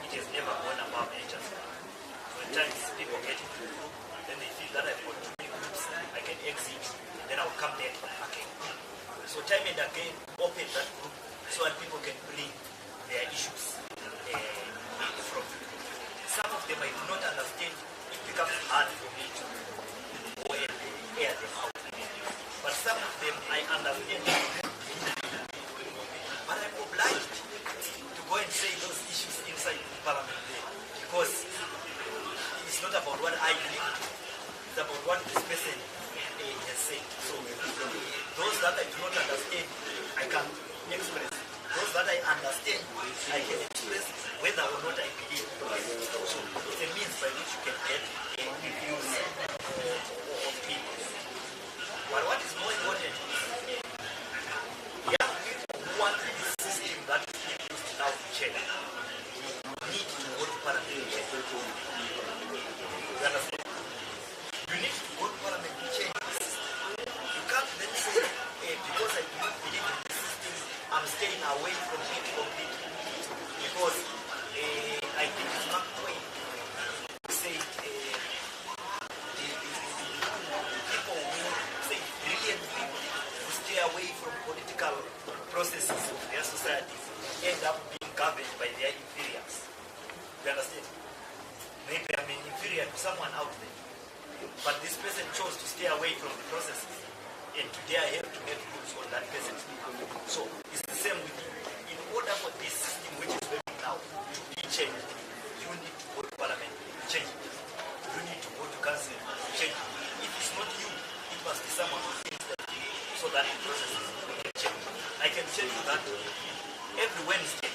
It has never gone above 800. So at times people get into the group, then they feel that I've got too many groups, I can exit, then I'll come back again. So time and again, open that group so that people can bring their issues from. Some of them I do not understand. It becomes hard for me to go and air them out. But some of them I understand. But I'm obliged to go and say those issues inside the parliament there. Because it's not about what I believe, it's about what this person has said. So those that I do not understand, I can express. Those that I understand, I can express whether or not I believe. So it's a means by which you can get the views of people. But what is more important is young people who want this system that is being used now to change need to go to parliament to change. You understand? You need to go to parliament to change the system. You can't then say, because I do not believe in this system, I'm staying away from it completely. Because I think it's not the way to say people who say brilliant people who stay away from political processes of their societies end up being governed by their inferiors. You understand? Maybe I'm inferior to someone out there, but this person chose to stay away from the processes and today I have to make rules on that person. So it's the same with you. In order for this system which is working now to be changed, you need to go to parliament to change it. You need to go to council to change it. If it's not you, it must be someone who thinks that so that the process can change. I can tell you that every Wednesday,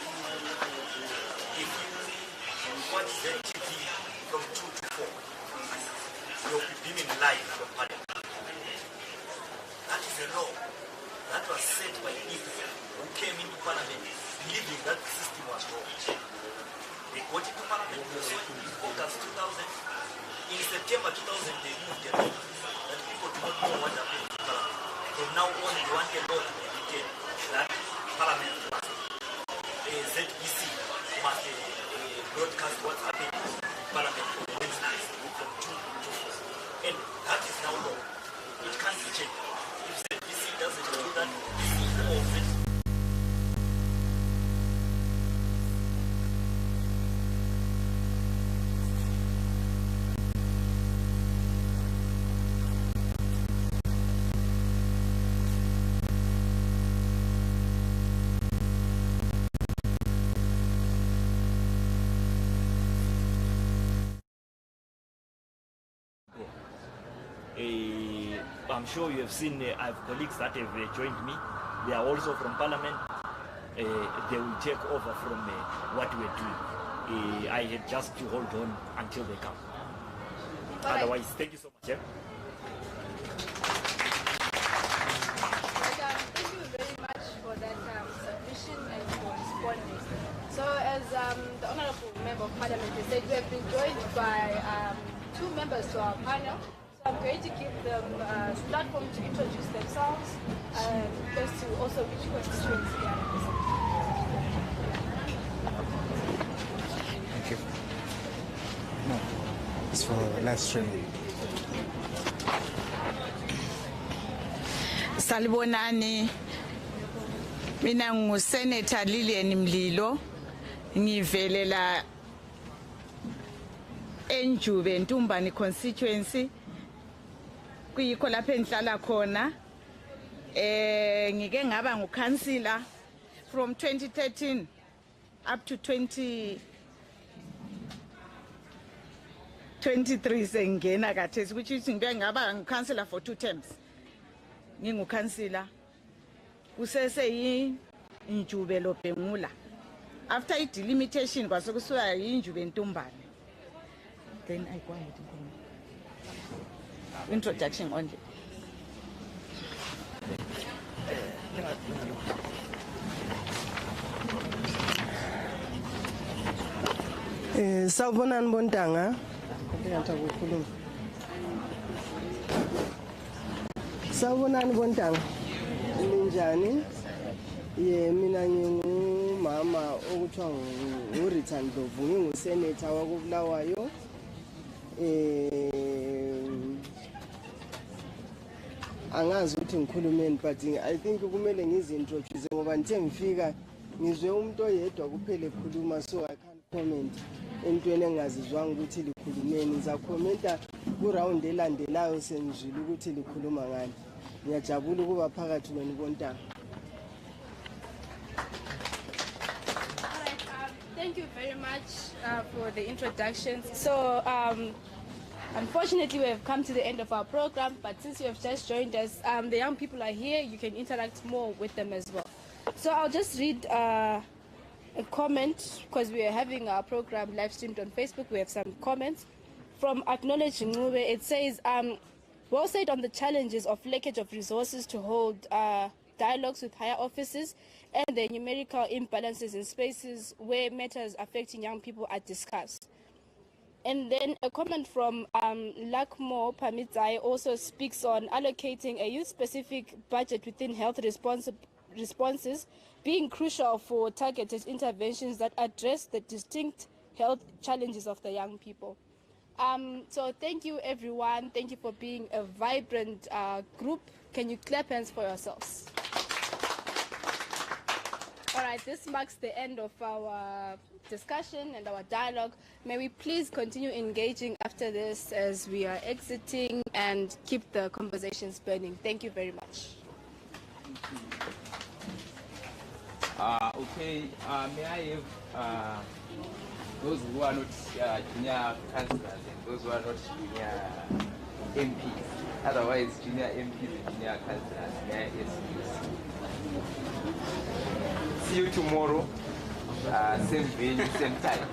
if you watch the TV from 2 to 4, you'll be beaming live from parliament. That is a law that was set by people who came into parliament believing that the system was wrong. They got into parliament in August 2000. In September 2000, they moved a law that people do not know what happened in parliament. From now on, they want a law to be written that parliament must, ZBC must broadcast what's happening in parliament on Wednesdays from 2 to 4. And that is now law. It can't be changed. If ZBC doesn't do that, the CEO of it. I'm sure you have seen, I have colleagues that have joined me. They are also from Parliament. They will take over from what we're doing. I had just to hold on until they come.
Right.
Otherwise, thank you so much. Yeah?
Thank you very much for that submission and for responding. So as the Honourable Member of Parliament has said, we have been joined by two members to our panel. So I'm going to give them platform to introduce themselves as to also which constituency they are representing.
Thank you. No, it's for live streaming.
Salibonani, mina nguSenator Lilian Mlilo, ngivelela eNjube Ntumbani constituency, kuyikho lapho engihlala khona. Ngike ngaba ngukansila from 2013 up to 2023 sengena kathesi, which is ngibe ngaba ngukansila for 2 terms. Ngingukansila kusese yiNjube loBhengula. After I delimitation kwasekusuka yiNjube Ntumbane. Then I go ahead. Introduction only.
Sawubonani Bontanga. Sawubonani Bontanga. Ninjani? Mina ngingumama okuthiwa nguRita Ndlovu, ngingusenator wakuBulawayo. Angazi ukuthi ngikhulumeni, but I think kumele ngizintroduce ngoba ngithe ngifika ngizwe umuntu oyedwa kuphela ekhuluma, so I can't comment entweni engazizwanga ukuthi likhulumeni. Ngizakhomenta ku-round elandelayo sengizwile ukuthi likhuluma ngani. Ngiyajabula ukuba phakathi kwenu Bontanga.
Thank you very much for the introductions. So, unfortunately, we have come to the end of our program, but since you have just joined us, the young people are here. You can interact more with them as well. So I'll just read a comment, because we are having our program live streamed on Facebook. We have some comments from Acknowledge Ngube. It says, well said on the challenges of leakage of resources to hold dialogues with higher officers and the numerical imbalances in spaces where matters affecting young people are discussed. And then a comment from Lakmo Pamitai also speaks on allocating a youth-specific budget within health responses being crucial for targeted interventions that address the distinct health challenges of the young people. So thank you, everyone. Thank you for being a vibrant group. Can you clap hands for yourselves? All right, this marks the end of our discussion and our dialogue. May we please continue engaging after this as we are exiting and keep the conversations burning. Thank you very much.
Okay, may I have those who are not junior councillors and those who are not junior MPs, otherwise junior MPs and junior councillors, may I ask you? See you tomorrow, same venue, same time.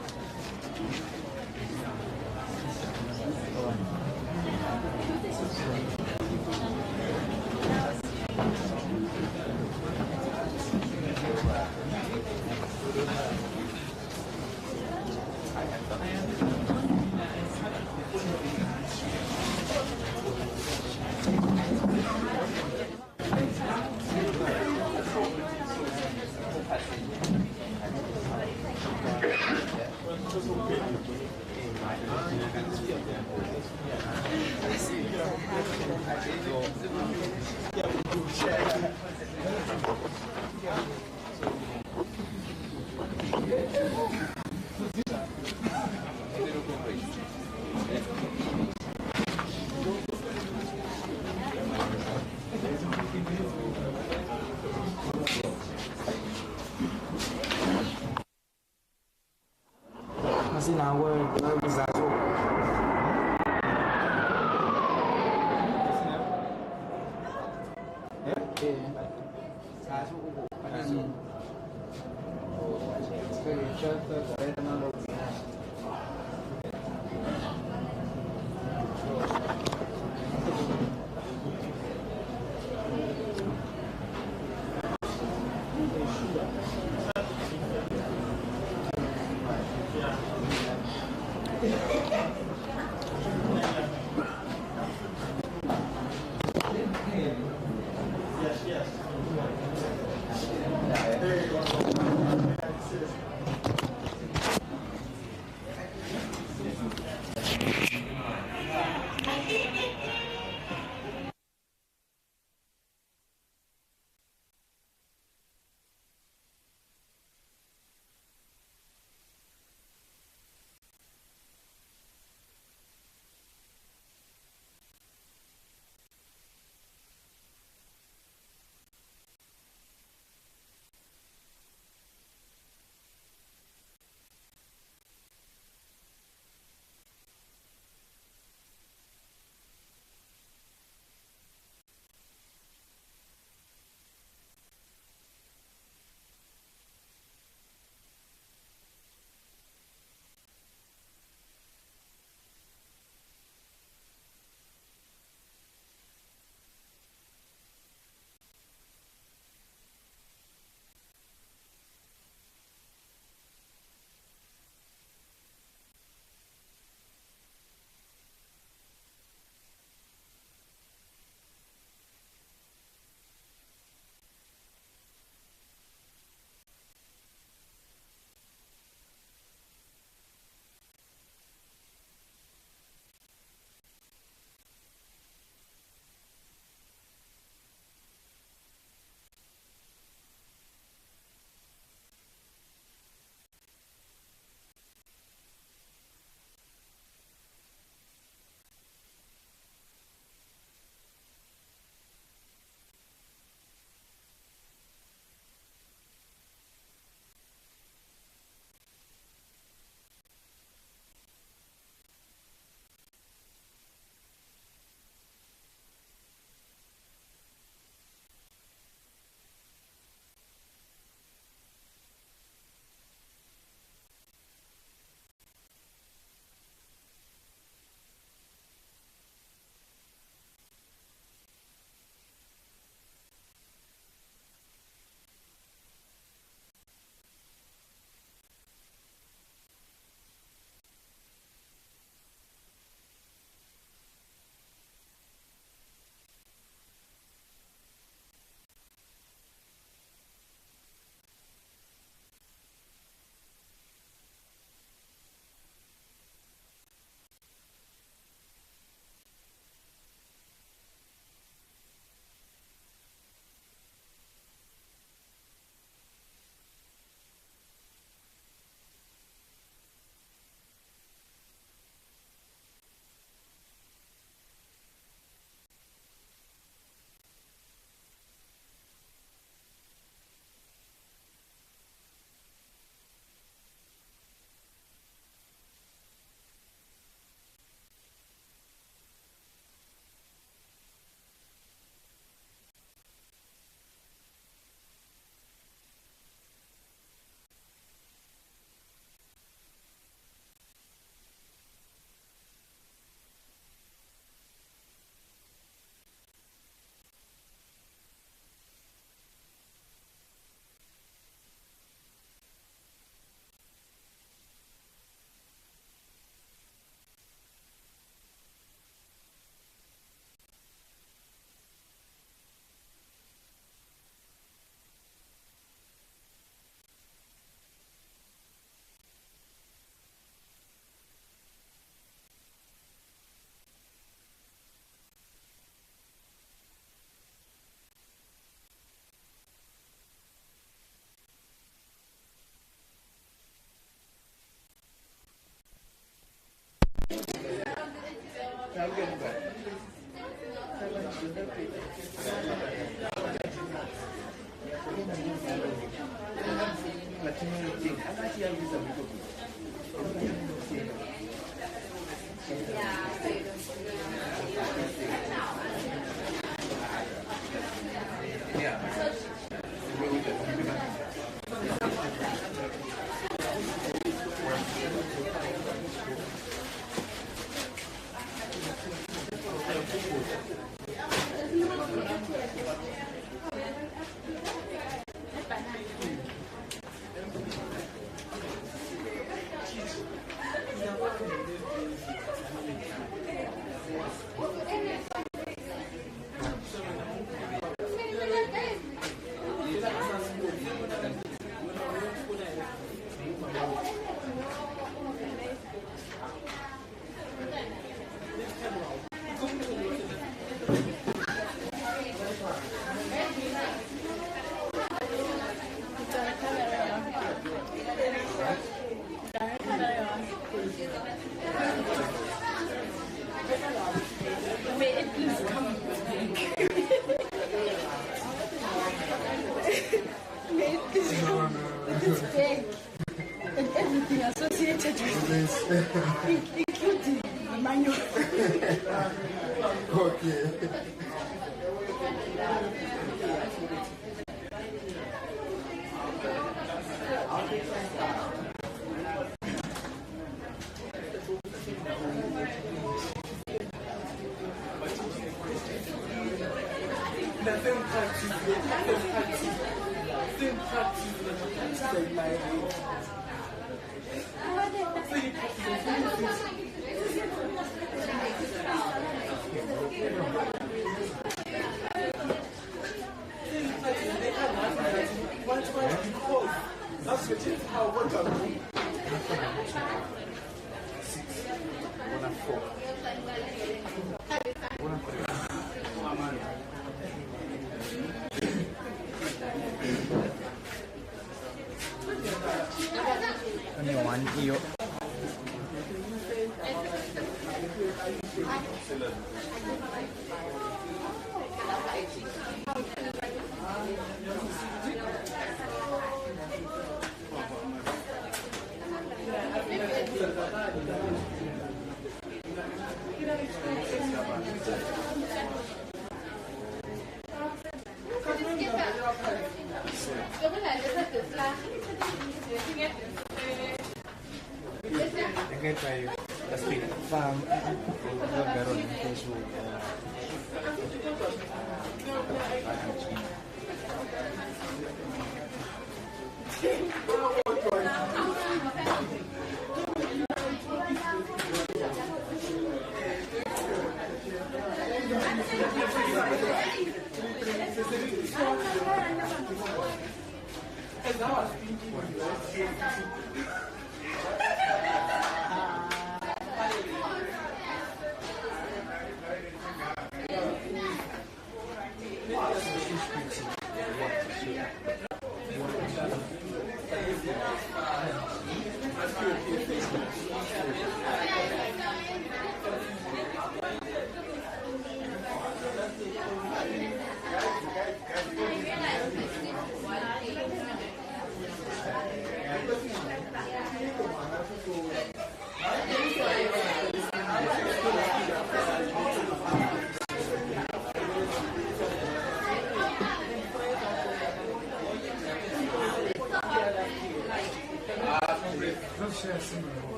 including manual.
Okay.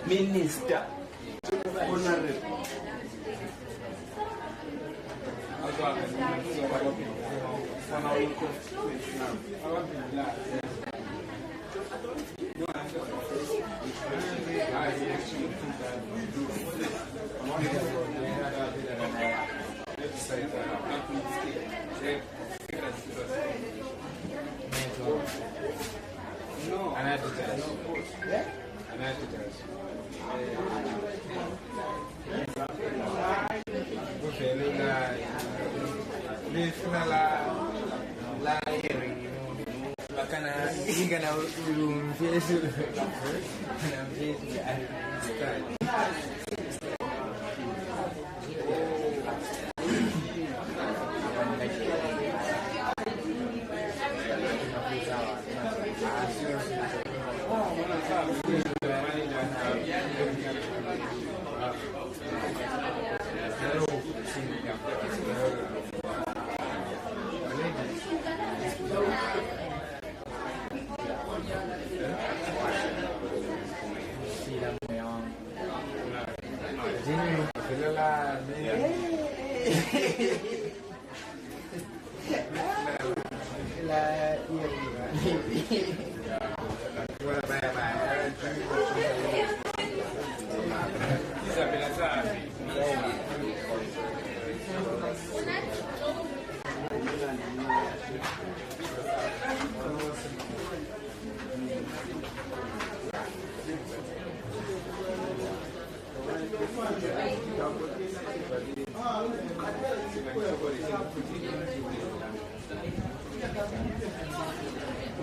Minister.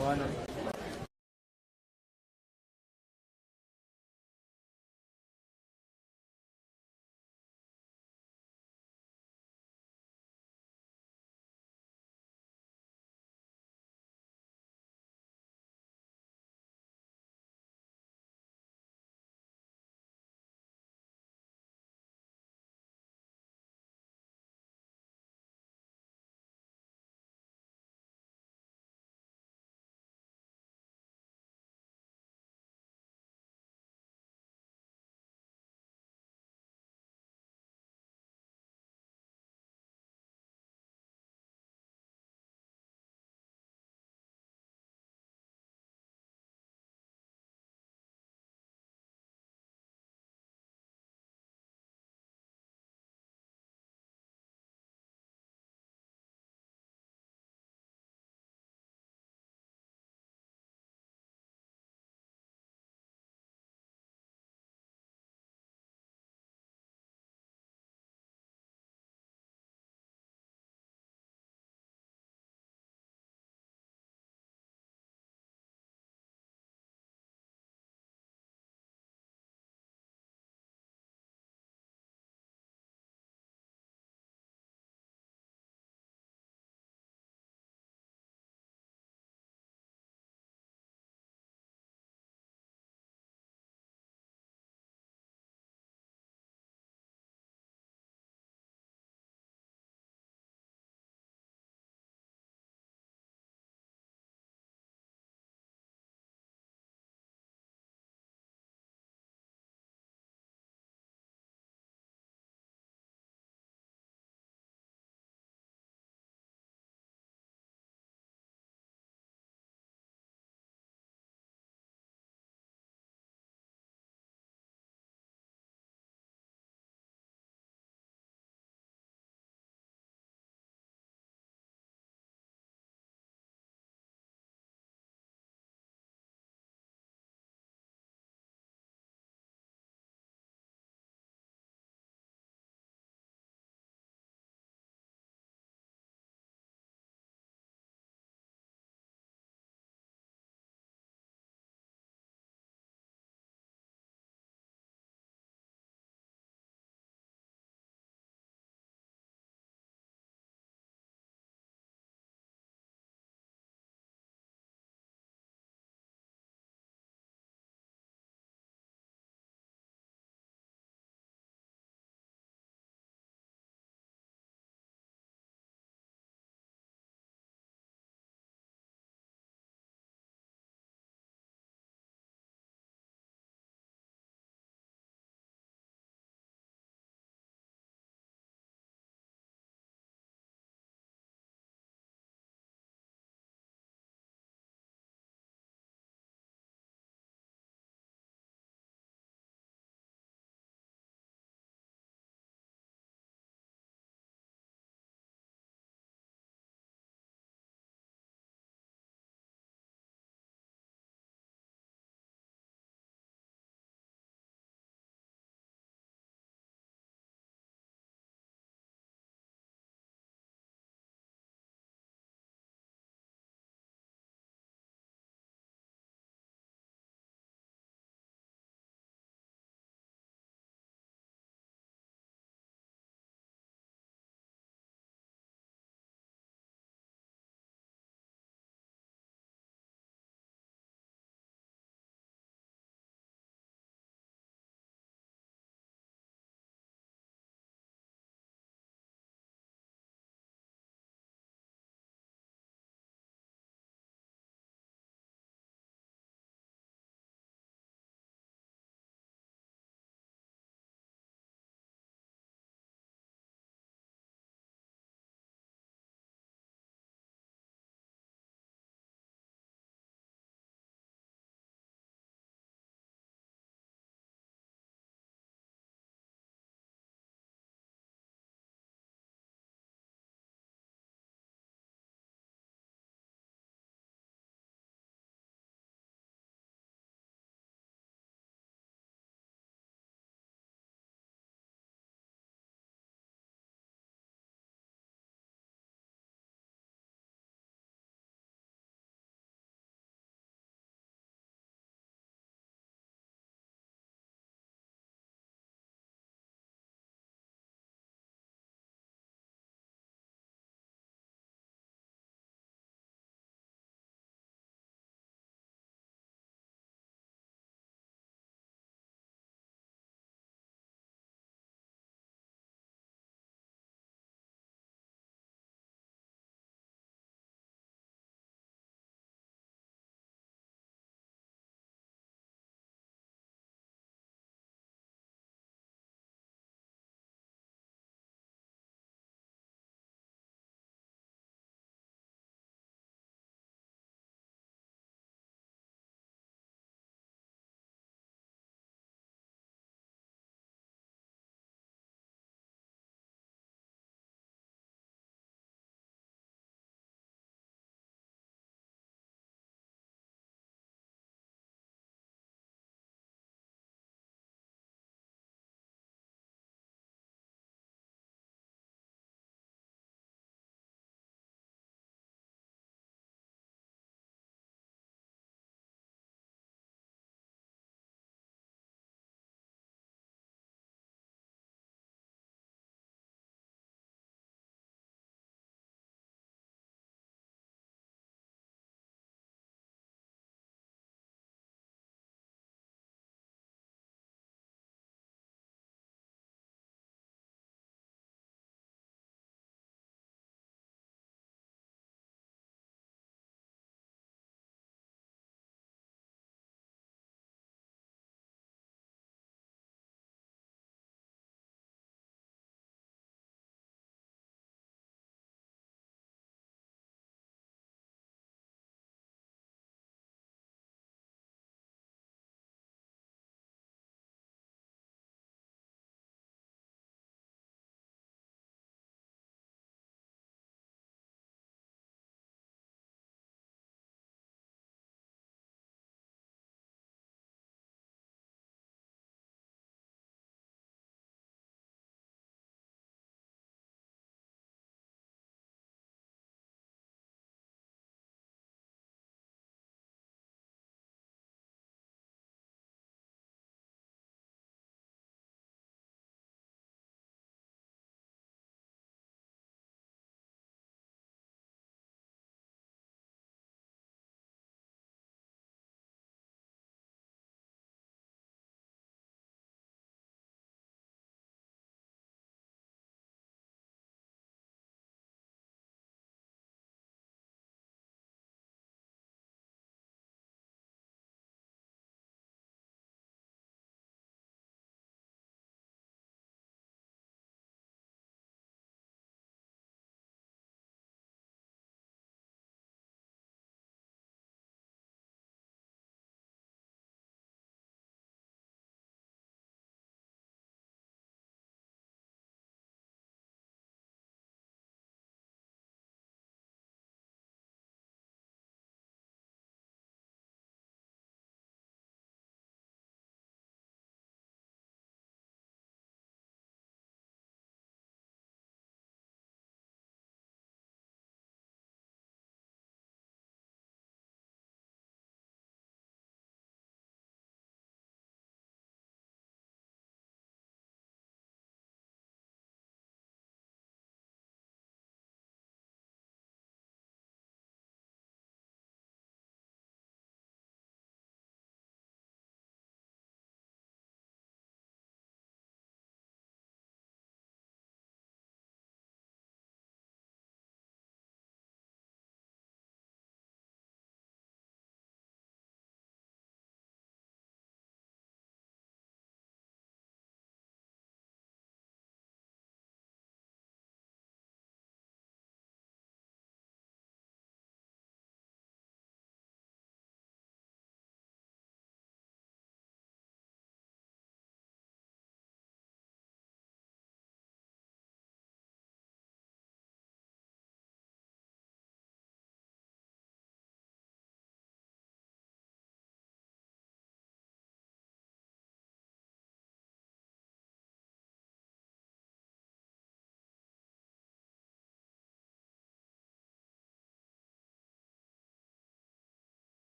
Bueno.